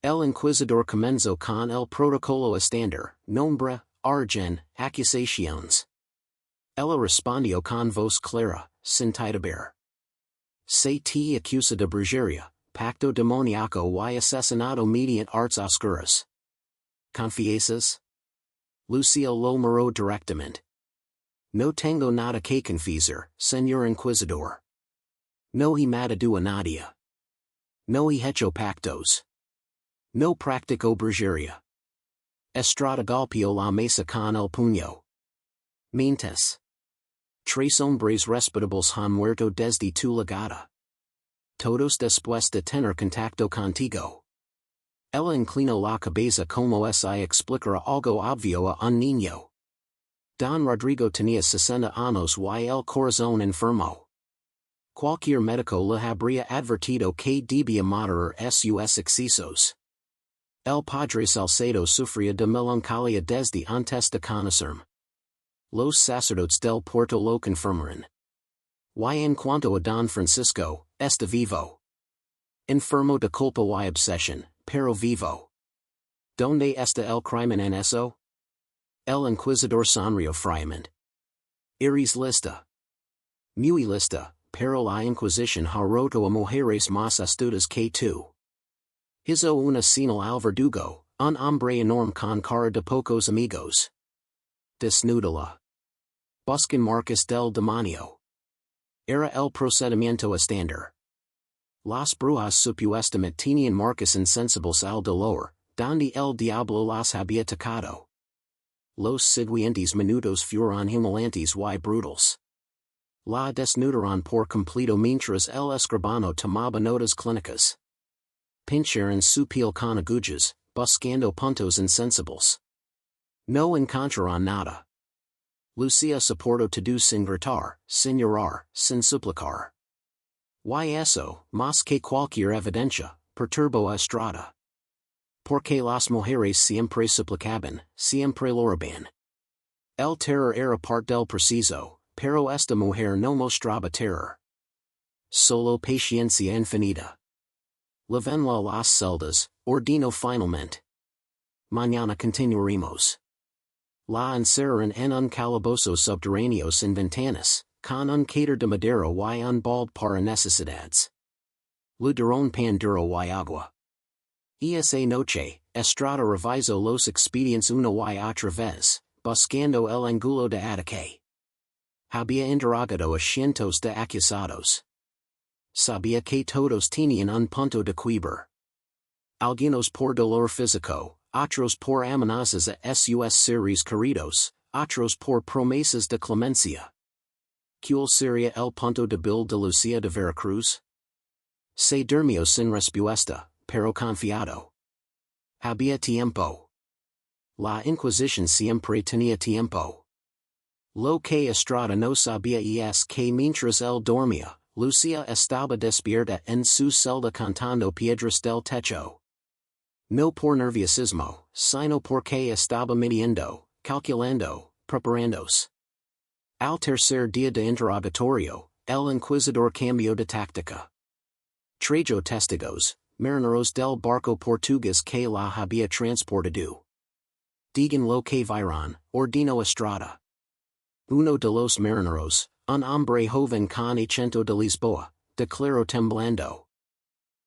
El inquisidor comenzó con el protocolo estándar, nombre, origen, acusaciones. Ella respondió con voz clara, sin titubear. Se te acusa de brujería, pacto demoníaco y asesinato mediante artes oscuras. ¿Confiesas? Lucía lo miró directamente. No tengo nada que confesar, señor inquisidor. No he matado a nadie. No he hecho pactos. No practico brujería. Estrada golpeó la mesa con el puño. Mientes. Tres hombres respetables han muerto desde tu llegada. Todos después de tener contacto contigo. Ella inclinó la cabeza como si explicara algo obvio a un niño. Don Rodrigo tenía 60 años y el corazón enfermo. Cualquier médico le habría advertido que debía moderar sus excesos. El padre Salcedo sufría de melancolía desde antes de conocerme. Los sacerdotes del puerto lo confirmaron. Y en cuanto a Don Francisco, está vivo. Enfermo de culpa y obsesión, pero vivo. ¿Dónde está el crimen en eso? El inquisidor sonrió fríamente. Eres lista. Muy lista, pero la Inquisición ha roto a mujeres más astutas que tú. Hizo una señal al verdugo, un hombre enorme con cara de pocos amigos. Desnúdala. Busquen marcas del demonio. Era el procedimiento estándar. Las brujas supuestamente tenían marcas insensibles al dolor, donde el diablo las había tocado. Los siguientes minutos fueron humilantes y brutales. La desnudaron por completo mientras el escribano tomaba notas clínicas. Pincharon su piel con agujas, buscando puntos insensibles. No encontraron nada. Lucía soportó todo sin gritar, sin llorar, sin suplicar. Y eso, más que cualquier evidencia, perturbó a Estrada. Porque las mujeres siempre suplicaban, siempre lloraban. El terror era parte del proceso, pero esta mujer no mostraba terror. Solo paciencia infinita. Levenla las celdas, ordenó finalmente. Mañana continuaremos. La encerraron en un calabozo subterráneo sin ventanas, con un cater de madera y un balde para necesidades. Le dieron pan duro y agua. Esa noche, Estrada revisó los expedientes una y otra vez, buscando el ángulo de ataque. Había interrogado a cientos de acusados. Sabía que todos tenían un punto de quiebre. Algunos por dolor físico, otros por amenazas a sus seres queridos, otros por promesas de clemencia. ¿Cuál sería el punto débil de Lucía de Veracruz? Se durmió sin respuesta, pero confiado. Había tiempo. La Inquisición siempre tenía tiempo. Lo que Estrada no sabía es que mientras él dormía, Lucía estaba despierta en su celda contando piedras del techo. No por nerviosismo, sino porque estaba midiendo, calculando, preparándose. Al tercer día de interrogatorio, el inquisidor cambió de táctica. Trajo testigos, marineros del barco portugués que la había transportado. Digan lo que vieron, ordenó Estrada. Uno de los marineros, un hombre joven con acento de Lisboa, declaró temblando.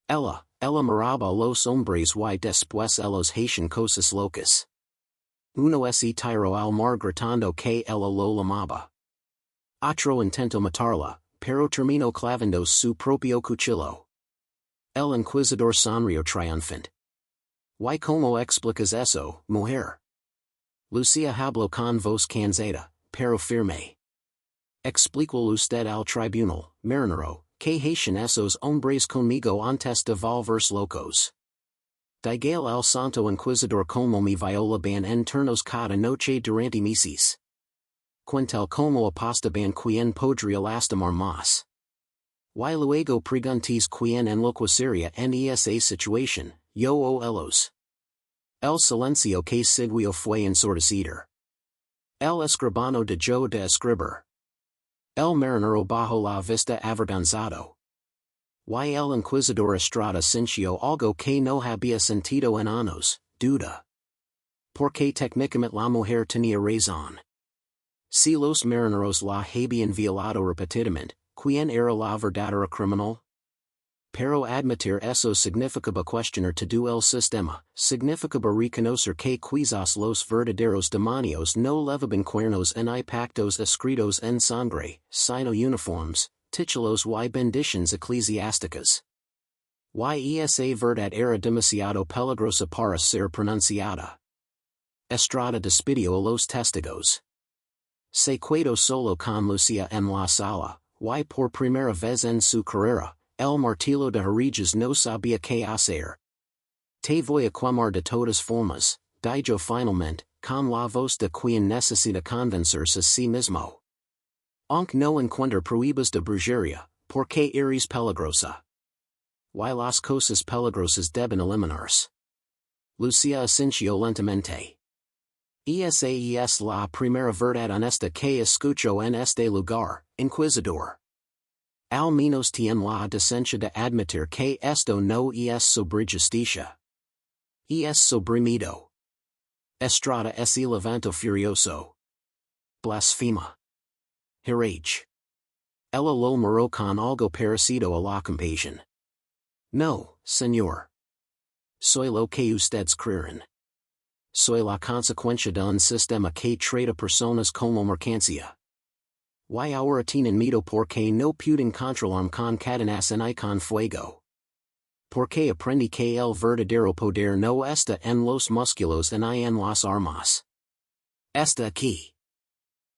Ella miraba a los hombres y después a los hacían cosas locas. Uno ese tiro al mar gritando que el lo lamaba. Otro intento matarla, pero terminó clavando su propio cuchillo. El inquisidor sonrió triunfante. ¿Y cómo explicas eso, mujer? Lucia habló con voz cansada, pero firme. Explico usted al tribunal, marinero, que hacen esos hombres conmigo antes de volverse locos. Dígale al santo inquisidor como mi viola ban internos cada noche durante meses. Quintal como aposta ban quien podría lastimar más. Y luego preguntes quien enloquecería en esa situación, yo o ellos. El silencio que siguió fue ensordecido. El escribano dejó de escribir. El marinero bajo la vista avergonzado. Y el inquisidor Estrada sintió algo que no había sentido en años, duda. Porque técnicamente la mujer tenía razón. Si los marineros la habían violado repetidamente, ¿quién era la verdadera criminal? Pero admitir eso significaba cuestionar todo el sistema, significaba reconocer que quizás los verdaderos demonios no levaban cuernos en pactos escritos en sangre, sino uniformes, títulos y bendiciones eclesiásticas. Y esa verdad era demasiado peligrosa para ser pronunciada. Estrada despidió a los testigos. Se quedó solo con Lucia en la sala, y por primera vez en su carrera, el martillo de Hereges no sabía qué hacer. Te voy a quemar de todas formas, dijo finalmente, con la voz de quien necesita convencerse a sí mismo. Aunque no encuentre pruebas de brujería, porque eres peligrosa. Y las cosas peligrosas deben eliminarse. Lucia asintió lentamente. Esa es la primera verdad honesta que escucho en este lugar, inquisidor. Al menos tiene la decencia de admitir que esto no es sobre justicia. Es sobre miedo. Estrada se levantó furioso. Blasfema. Herege. Ella lo miró con algo parecido a la compasión. No, señor. Soy lo que ustedes creen. Soy la consecuencia de un sistema que trata personas como mercancía. Y ahora tienen miedo porque no pueden controlarme con cadenas y con fuego. Porque aprendí que el verdadero poder no está en los músculos ni en las armas. Está aquí.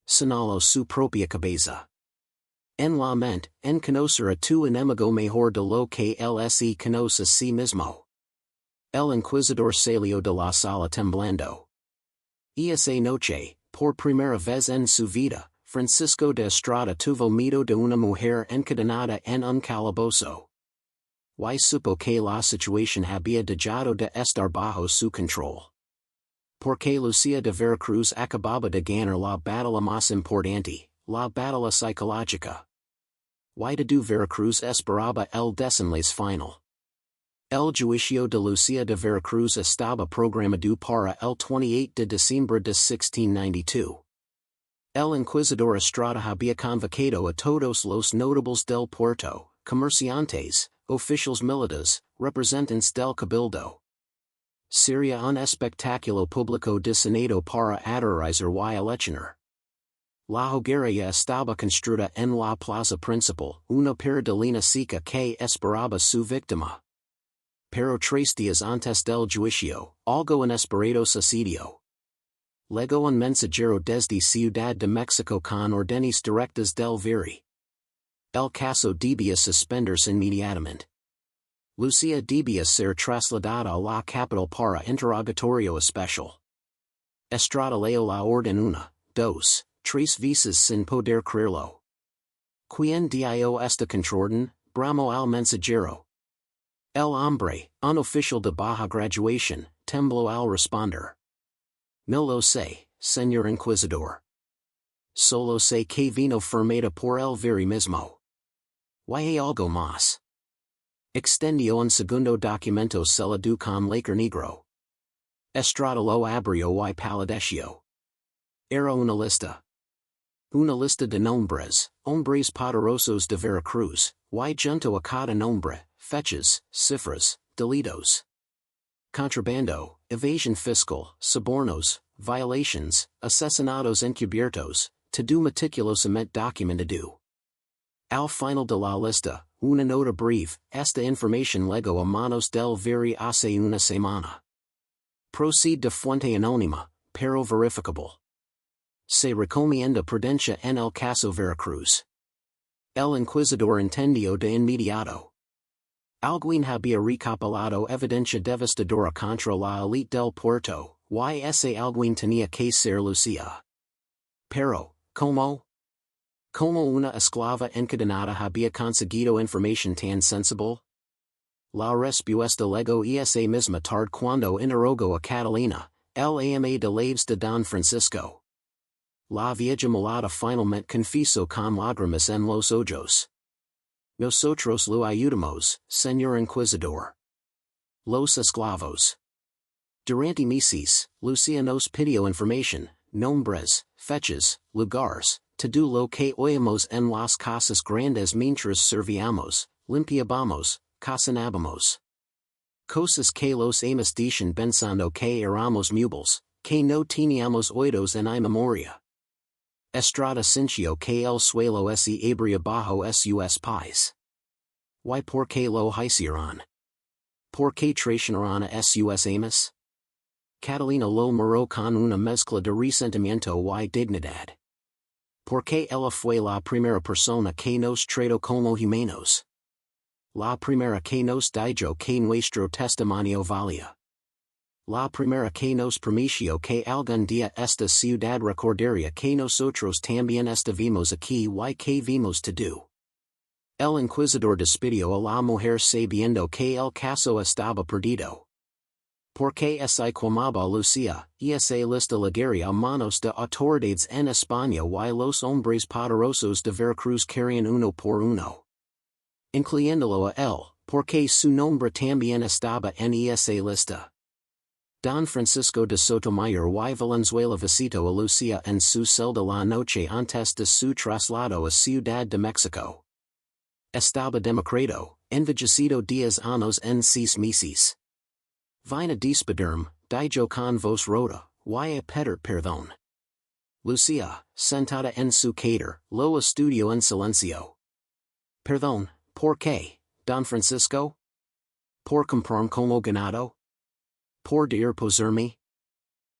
Señaló su propia cabeza. En la mente, en conocer a tu enemigo mejor de lo que él se conoce a sí mismo. El inquisidor salió de la sala temblando. Esa noche, por primera vez en su vida, Francisco de Estrada tuvo miedo de una mujer encadenada en un calabozo. Y supo que la situación había dejado de estar bajo su control. Porque Lucia de Veracruz acababa de ganar la batalla más importante, la batalla psicológica. Y de Veracruz esperaba el desenlace final. El juicio de Lucia de Veracruz estaba programado para el 28 de diciembre de 1692. El inquisidor Estrada había convocado a todos los notables del puerto, comerciantes, oficiales militares, representantes del cabildo. Sería un espectáculo público diseñado para aterrorizar y aleccionar. La hoguera ya estaba construida en la plaza principal, una peregrina seca que esperaba su víctima. Pero 3 días antes del juicio, algo inesperado sucedió. Llegó un mensajero desde Ciudad de México con órdenes directas del Viri. El caso debía suspenderse inmediatamente. Lucia debía ser trasladada a la capital para interrogatorio especial. Estrada leyó la orden 1, 2, 3 veces sin poder creerlo. ¿Quién dio esta contraorden? Bramó al mensajero. El hombre, un oficial de baja graduación, tembló al responder. No lo sé, señor inquisidor. Solo sé que vino firmada por el Viri mismo. Y hay algo más. Extendió un segundo documento sellado con lacre negro. Estrada lo abrió y palideció. Era una lista. Una lista de nombres, hombres poderosos de Veracruz, y junto a cada nombre, fechas, cifras, delitos. contrabando, evasion fiscal, sobornos, violations, asesinatos encubiertos, to do meticulosamente documentado. Al final de la lista, una nota breve, esta información llegó a manos del viri hace una semana. Procede de fuente anónima, pero verificable. Se recomienda prudencia en el caso Veracruz. El inquisidor entendió de inmediato. Alguien había recopilado evidencia devastadora contra la élite del puerto, y ese alguien tenía que ser Lucía. Pero, ¿cómo? ¿Cómo una esclava encadenada había conseguido información tan sensible? La respuesta llegó esa misma tarde cuando interrogó a Catalina, el ama de laves de Don Francisco. La vieja mulata finalmente confesó con lágrimas en los ojos. Nosotros lo ayudamos, señor inquisidor. Los esclavos. Durante meses, Lucía nos pidió información, nombres, fechas, lugares, to do lo que oímos en las casas grandes mientras servíamos, limpiábamos, cocinábamos. Cosas que los amas dicen pensando que éramos mubles, que no teníamos oídos en memoria. Estrada sintió que el suelo se abría bajo sus pies. ¿Y por qué lo hicieron? ¿Por qué traicionaron a sus amas? Catalina lo miró con una mezcla de resentimiento y dignidad. ¿Por qué ella fue la primera persona que nos trató como humanos? La primera que nos dijo que nuestro testimonio valía. La primera que nos prometió que algún día esta ciudad recordaría que nosotros también estuvimos aquí y que vimos todo. El inquisidor despidió a la mujer sabiendo que el caso estaba perdido. Porque se quemaba Lucía, se lista llegaría a manos de autoridades en España y los hombres poderosos de Veracruz querían uno por uno. Incluyéndolo a él, porque su nombre también estaba en esa lista. Don Francisco de Sotomayor y Valenzuela visitó a Lucía en su celda la noche antes de su traslado a Ciudad de México. Estaba demacrado, envejecido 10 años en 6 meses. Vine a despedirme, dijo con voz rota, y a pedir perdón. Lucía, sentada en su cater, lo estudió en silencio. Perdón, ¿por qué, Don Francisco? ¿Por comprarme como ganado? ¿Por poserme?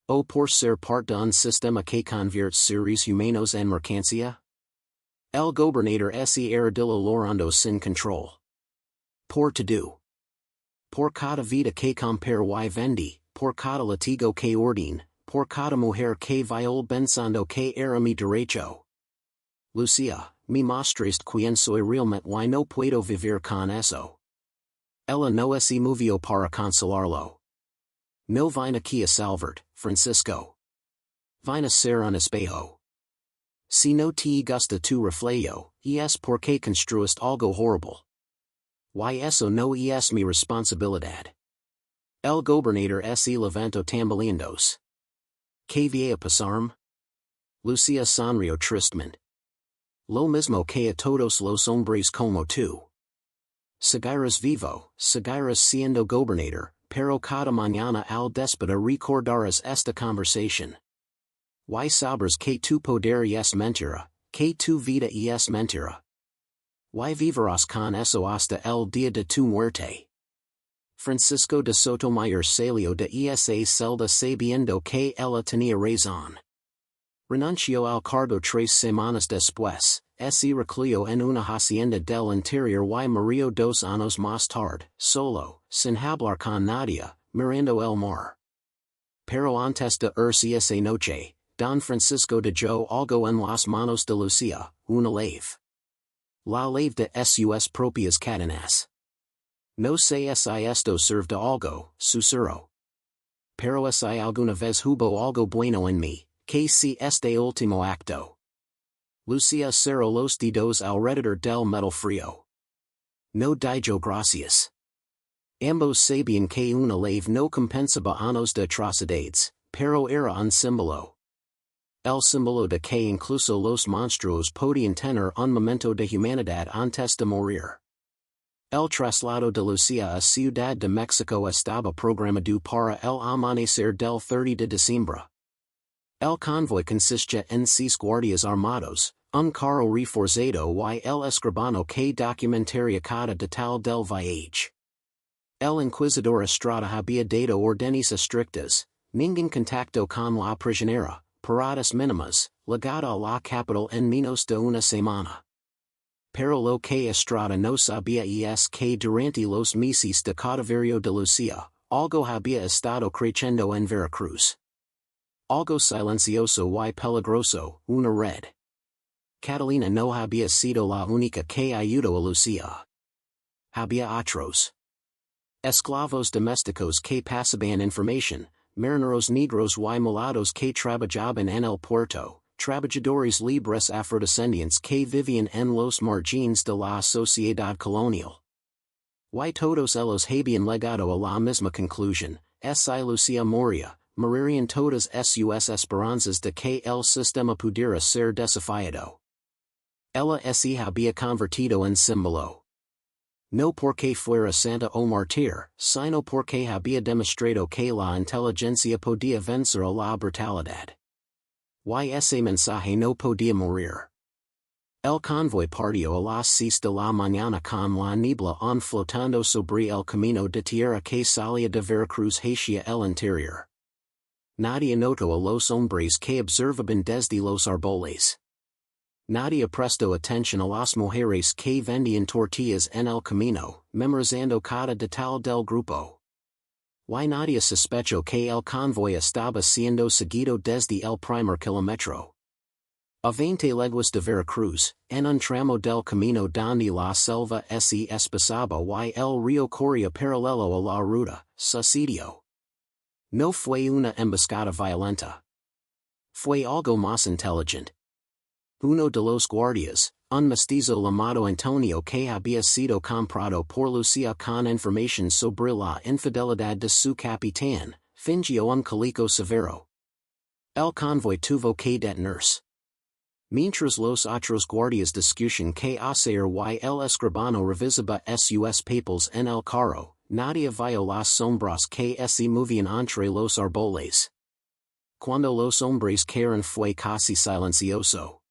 ¿O por ser parte de un sistema que convierte seres humanos en mercancía? El gobernador se era logrando sin control. ¿Por todo? Por cada vida que compra y vende, por cada latigo que ordena, por cada mujer que viol pensando que era mi derecho. Lucía, me mostraste quién soy realmente y no puedo vivir con eso. Ella no se movió para consolarlo. No vine aquí a salvarte, Francisco. Vine a ser un espejo. Si no te gusta tu reflejo, es porque construiste algo horrible. Y eso no es mi responsabilidad. El gobernador se levantó tambaleándose. ¿Qué va a pasarme? Lucía sonrió tristemente. Lo mismo que a todos los hombres como tú. Seguirás vivo, seguirás siendo gobernador, pero cada mañana al despertar recordarás esta conversación. Y sabrás que tu poder es mentira, que tu vida es mentira. Y vivirás con eso hasta el día de tu muerte. Francisco de Sotomayor salió de esa celda sabiendo que ella tenía razón. Renunció al cargo 3 semanas después, se recluyó en una hacienda del interior y murió 2 años más tarde, solo, sin hablar con nadie, mirando el mar. Pero antes de irse esa noche, Don Francisco dejó algo en las manos de Lucía, una lave. La lave de sus propias cadenas. No sé si esto sirve de algo, susurró. Pero si alguna vez hubo algo bueno en mí, que si este último acto. Lucía cerró los dedos alrededor del metal frío. No dijo gracias. Ambos sabían que una lave no compensaba años de atrocidades, pero era un símbolo. El símbolo de que incluso los monstruos podían tener un momento de humanidad antes de morir. El traslado de Lucía a Ciudad de México estaba programado para el amanecer del 30 de diciembre. El convoy consistía en 6 guardias armados, un carro reforzado y el escribano que documentaría cada detalle del viaje. El inquisidor Estrada había dado órdenes estrictas, ningún contacto con la prisionera, paradas mínimas, llegada a la capital en menos de una semana. Pero lo que Estrada no sabía es que durante los meses de cautiverio de Lucía, algo había estado creciendo en Veracruz. Algo silencioso y peligroso, una red. Catalina no había sido la única que ayudó a Lucía. Había otros esclavos domésticos que pasaban información, marineros negros y mulatos que trabajaban en el puerto, trabajadores libres afrodescendientes que vivían en los margines de la sociedad colonial. Y todos ellos habían llegado a la misma conclusión, si Lucía moría, morirían todas sus esperanzas de que el sistema pudiera ser desafiado. Ella se había convertido en símbolo. No porque fuera santa o mártir, sino porque había demostrado que la inteligencia podía vencer a la brutalidad. Y ese mensaje no podía morir. El convoy partió a las 6 de la mañana con la niebla aún flotando sobre el camino de tierra que salía de Veracruz hacia el interior. Nadie notó a los hombres que observaban desde los árboles. Nadie prestó atención a las mujeres que vendían tortillas en el camino, memorizando cada detalle del grupo. Y nadie sospechó que el convoy estaba siendo seguido desde el primer kilómetro. A 20 leguas de Veracruz, en un tramo del camino donde la selva se espesaba y el río corría paralelo a la ruta, sucedió. No fue una emboscada violenta. Fue algo más inteligente. Uno de los guardias, un mestizo llamado Antonio que había sido comprado por Lucía con información sobre la infidelidad de su capitán, fingió un colico severo. El convoy tuvo que detenerse. Mientras los otros guardias discutían que hacer y el escribano revisaba sus papeles en el carro, nadie vio las sombras que se movían entre los árboles. Cuando los hombres cayeron fue casi silencioso.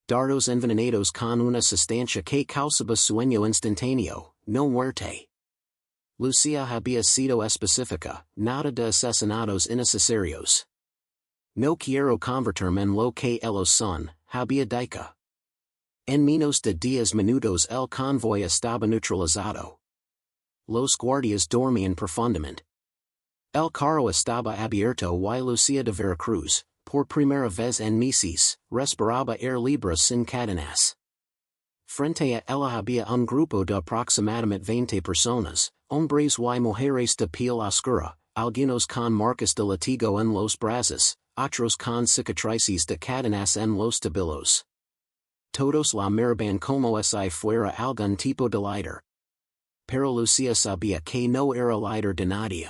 Dardos envenenados con una sustancia que causaba sueño instantáneo, no muerte. Lucía había sido específica, nada de asesinatos innecesarios. No quiero convertirme en lo que ellos son, había dicho. En menos de 10 minutos el convoy estaba neutralizado. Los guardias dormían profundamente. El carro estaba abierto y Lucía de Veracruz, por primera vez en meses, respiraba air libre sin cadenas. Frente a ella había un grupo de aproximadamente 20 personas, hombres y mujeres de piel oscura, algunos con marcas de latigo en los brazos, otros con cicatrices de cadenas en los tobillos. Todos la miraban como si fuera algún tipo de líder. Pero Lucía sabía que no era líder de nadie.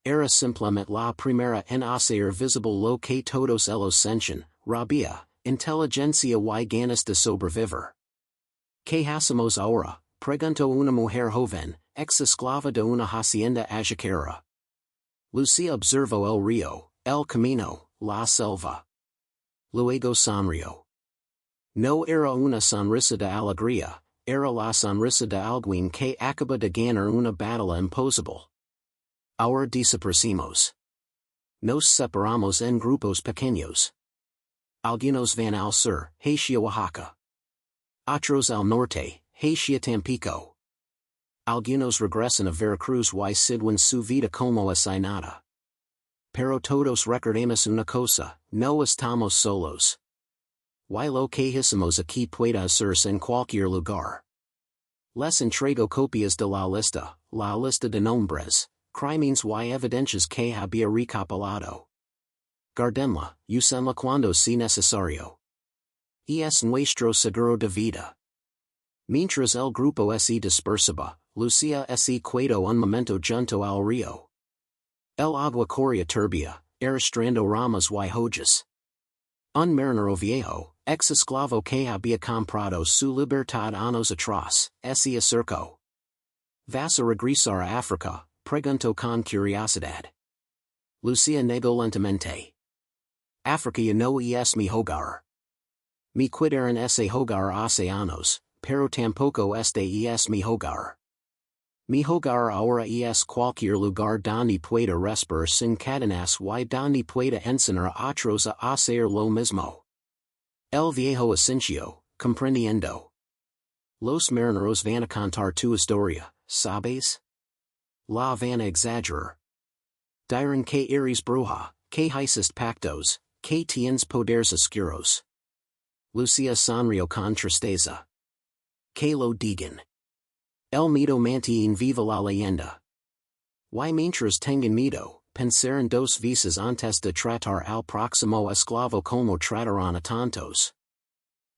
Era simplemente la primera en hacer visible lo que todos ellos sentían, rabia, inteligencia y ganas de sobrevivir. ¿Qué hacemos ahora?, preguntó una mujer joven, ex esclava de una hacienda azucarera. Lucía observó el río, el camino, la selva. Luego sonrió. No era una sonrisa de alegría, era la sonrisa de alguien que acaba de ganar una batalla imposible. Ahora desaparecimos. Nos separamos en grupos pequeños. Algunos van al sur, hacia Oaxaca. Otros al norte, hacia Tampico. Algunos regresan a Veracruz y siguen su vida como si nada. Pero todos recordemos una cosa, no estamos solos. Y lo que hicimos aquí puede hacerse en cualquier lugar. Les entrego copias de la lista de nombres, crímenes y evidencias que había recopilado. Guárdenla, úsenla cuando sea necesario. Es nuestro seguro de vida. Mientras el grupo se dispersaba, Lucía se quedó un momento junto al río. El agua corría turbia, arrastrando ramas y hojas. Un marinero viejo, Ex esclavo que había comprado su libertad años atrás, ese acercó. Vas a regresar a África, preguntó con curiosidad. Lucía negó lentamente. África no es mi hogar. Me quitaron ese hogar hace años, pero tampoco este es mi hogar. Mi hogar ahora es cualquier lugar donde pueda respirar sin cadenas y donde pueda enseñar a otros a hacer lo mismo. El viejo Oficio, comprendiendo. Los marineros van a contar tu historia, ¿sabes? La van a exagerar. Dirán que eres bruja, que hiciste pactos, que tienes poderes oscuros. Lucía sonrió con tristeza. Que lo digan. El miedo mantiene viva la leyenda. Y mientras tengan miedo, pensaron dos veces antes de tratar al próximo esclavo como trataron a tantos.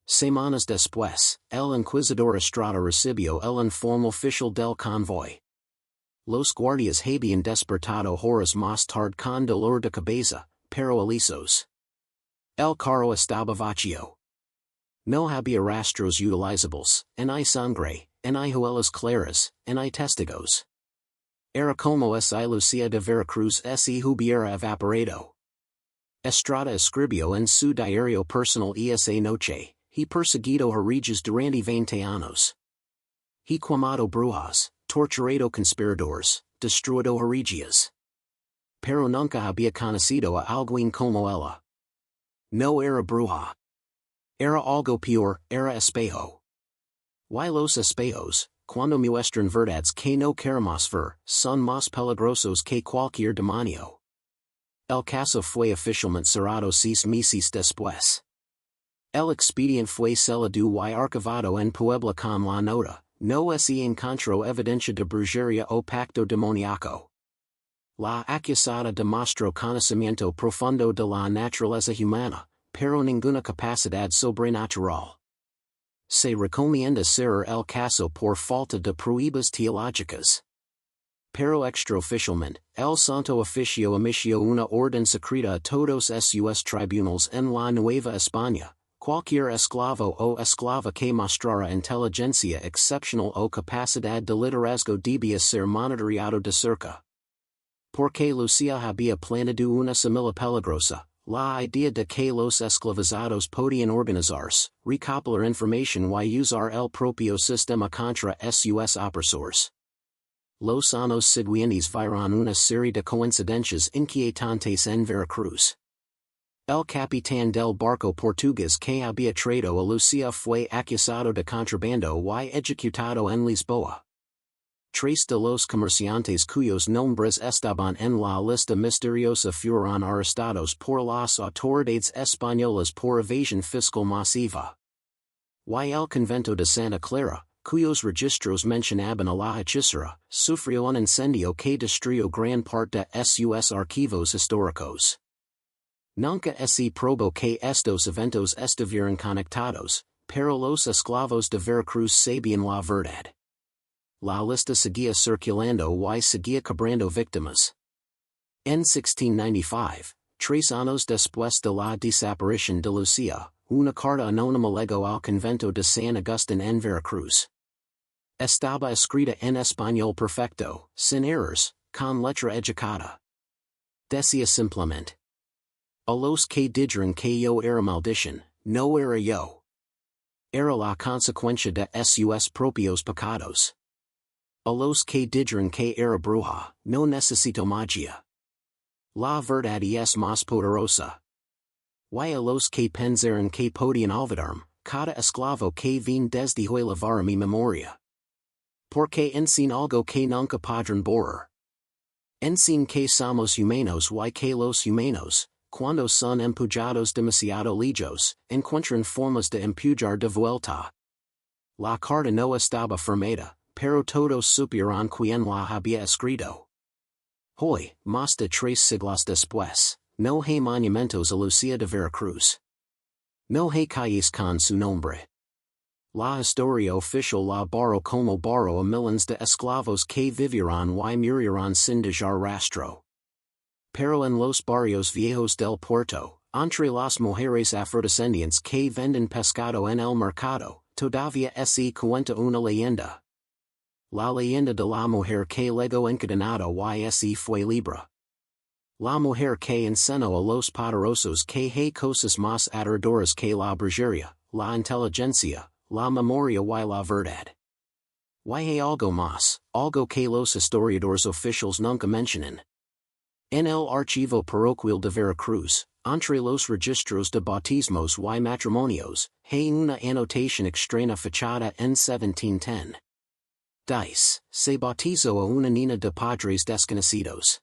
Semanas después, el inquisidor Estrada recibió el informe oficial del convoy. Los guardias habían despertado horas más tarde con dolor de cabeza, pero alisos. El carro estaba vacío. No había rastros utilizables, en hay sangre, en hay huellas claras, en hay testigos. Era como esa Lucía de Veracruz si hubiera evaporado. Estrada escribió en su diario personal esa noche, he perseguido herejes durante 20 años. He quemado brujas, torturado conspiradores, destruido herejías. Pero nunca había conocido a alguien como ella. No era bruja. Era algo peor, era espejo. Y los espejos, cuando muestran verdades que no queremos ver, son más peligrosos que cualquier demonio. El caso fue oficialmente cerrado 6 meses después. El expediente fue sellado y archivado en Puebla con la nota, no se encontró evidencia de brujería o pacto demoníaco. La acusada demostró conocimiento profundo de la naturaleza humana, pero ninguna capacidad sobrenatural. Se recomienda cerrar el caso por falta de pruebas teológicas. Pero extraoficialmente, el Santo Oficio emitió una orden secreta a todos sus tribunales en la Nueva España. Cualquier esclavo o esclava que mostrara inteligencia excepcional o capacidad de liderazgo debía ser monitoreado de cerca. Porque Lucía había planeado una semilla peligrosa, la idea de que los esclavizados podían organizarse, recopilar información y usar el propio sistema contra sus opresores. Los años siguientes vieron una serie de coincidencias inquietantes en Veracruz. El capitán del barco portugués que había traído a Lucía fue acusado de contrabando y ejecutado en Lisboa. 3 de los comerciantes cuyos nombres estaban en la lista misteriosa fueron arrestados por las autoridades españolas por evasión fiscal masiva. Y el convento de Santa Clara, cuyos registros mencionaban a la hechicera, sufrió un incendio que destruyó gran parte de sus archivos históricos. Nunca se probó que estos eventos estuvieran conectados, pero los esclavos de Veracruz sabían la verdad. La lista seguía circulando y seguía cobrando víctimas. En 1695, 3 años después de la desaparición de Lucía, una carta anónima llegó al convento de San Agustín en Veracruz. Estaba escrita en español perfecto, sin errores, con letra educada. Decía simplemente: a los que dijeron que yo era maldición, no era yo. Era la consecuencia de sus propios pecados. A los que dijeron que era bruja, no necesito magia. La verdad es más poderosa. Y a los que pensaron que podían olvidarme, cada esclavo que vine desde hoy lavará mi memoria. Porque enseñan algo que nunca podrán borrar. Enseñan que somos humanos y que los humanos, cuando son empujados demasiado lejos, encuentran formas de empujar de vuelta. La carta no estaba firmada, pero todos supieron quién la había escrito. Hoy, más de 3 siglos después, no hay monumentos a Lucía de Veracruz. No hay calles con su nombre. La historia oficial la borró como borró a miles de esclavos que vivieron y murieron sin dejar rastro. Pero en los barrios viejos del puerto, entre las mujeres afrodescendientes que venden pescado en el mercado, todavía se cuenta una leyenda. La leyenda de la mujer que legó encadenada y se fue libre. La mujer que enseñó a los poderosos que hay cosas más aterradoras que la brujería, la inteligencia, la memoria y la verdad. Y hay algo más, algo que los historiadores oficiales nunca mencionan. En el archivo parroquial de Veracruz, entre los registros de bautismos y matrimonios, hay una anotación extraña fechada en 1710. Dice, se bautizó a una niña de padres desconocidos.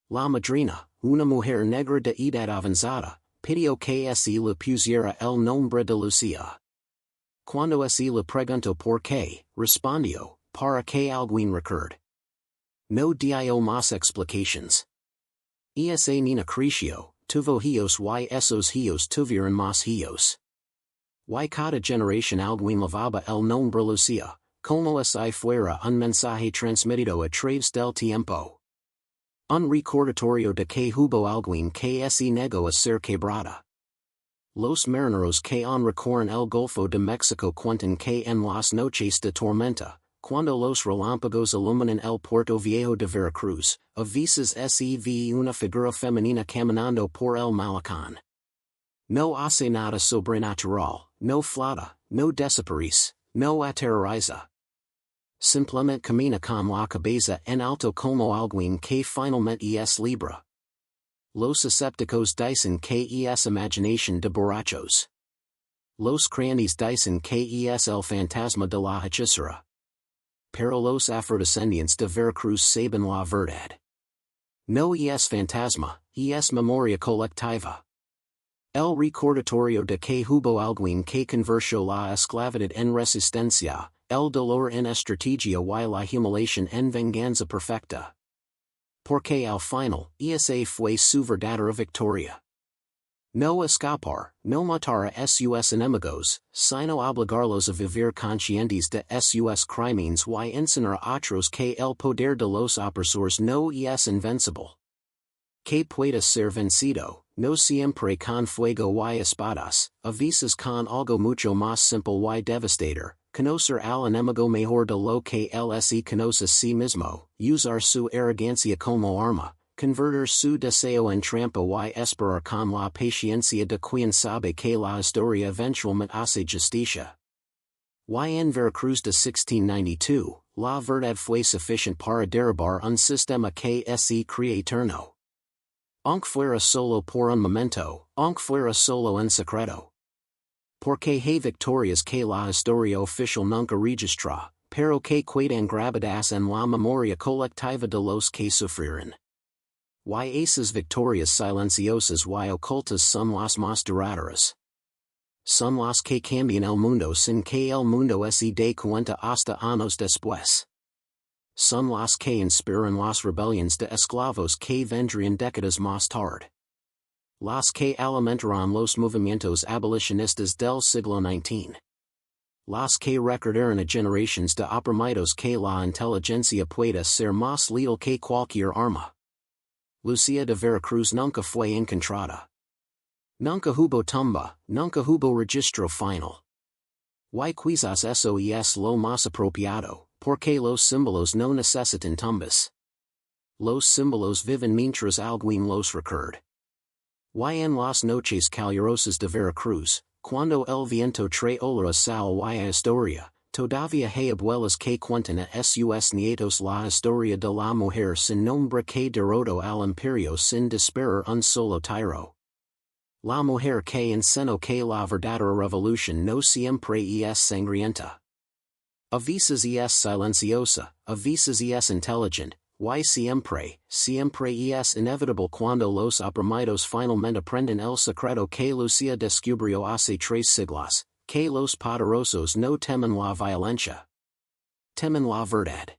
La madrina, una mujer negra de edad avanzada, pidió que se le pusiera el nombre de Lucía. Cuando se le preguntó por qué, respondió, para que alguien recuerde. No dio más explicaciones. Esa niña creció, tuvo hijos y esos hijos tuvieron más hijos. Y cada generación alguien levaba el nombre Lucía, como si fuera un mensaje transmitido a través del tiempo. Un recordatorio de que hubo alguien que se negó a ser quebrada. Los marineros que recorren el Golfo de México cuentan que en las noches de tormenta, cuando los relámpagos iluminan el Puerto Viejo de Veracruz, a veces se ve una figura femenina caminando por el malecón. No hace nada sobrenatural, no flota, no desaparece, no aterroriza. Simplemente camina con la cabeza en alto como alguien que finalmente es libre. Los escépticos dicen que es imaginación de borrachos. Los creyentes dicen que es el fantasma de la hechicera. Pero los afrodescendientes de Veracruz saben la verdad. No es fantasma, es memoria colectiva. El recordatorio de que hubo alguien que convirtió la esclavitud en resistencia, el dolor en estrategia y la humiliación en venganza perfecta. Porque al final, esa fue su verdadera victoria. No escapar, no matar a sus enemigos, sino obligarlos a vivir conscientes de sus crímenes y enseñar a otros que el poder de los opresores no es invencible. Que puede ser vencido, no siempre con fuego y espadas, a veces con algo mucho más simple y devastador. Conocer al enemigo mejor de lo que él se conoce a sí mismo, usar su arrogancia como arma, convertir su deseo en trampa y esperar con la paciencia de quien sabe que la historia eventualmente hace justicia. Y en Veracruz de 1692, la verdad fue suficiente para derribar un sistema que se cree eterno. Aunque fuera solo por un momento, aunque fuera solo en secreto. Porque hay victorias que la historia oficial nunca registra, pero que quedan grabadas en la memoria colectiva de los que sufrieron. Y esas victorias silenciosas y ocultas son las más duraderas. Son las que cambian el mundo sin que el mundo se dé cuenta hasta años después. Son las que inspiran las rebeliones de esclavos que vendrían décadas más tarde. Las que alimentaron los movimientos abolicionistas del siglo XIX. Las que recordaron a generaciones de oprimidos que la inteligencia puede ser más letal que cualquier arma. Lucía de Veracruz nunca fue encontrada. Nunca hubo tumba, nunca hubo registro final. Y quizás eso es lo más apropiado, porque los símbolos no necesitan tumbas. Los símbolos viven mientras alguien los recuerda. Y en las noches calurosas de Veracruz, cuando el viento trae olor a sal y a historia, todavía hay abuelas que cuentan a sus nietos la historia de la mujer sin nombre que derrotó al imperio sin disparar un solo tiro. La mujer que enseñó que la verdadera revolución no siempre es sangrienta. A veces es silenciosa, a veces es inteligente. Y siempre es inevitable cuando los oprimidos finalmente aprenden el secreto que Lucía descubrió hace 3 siglos, que los poderosos no temen la violencia. Temen la verdad.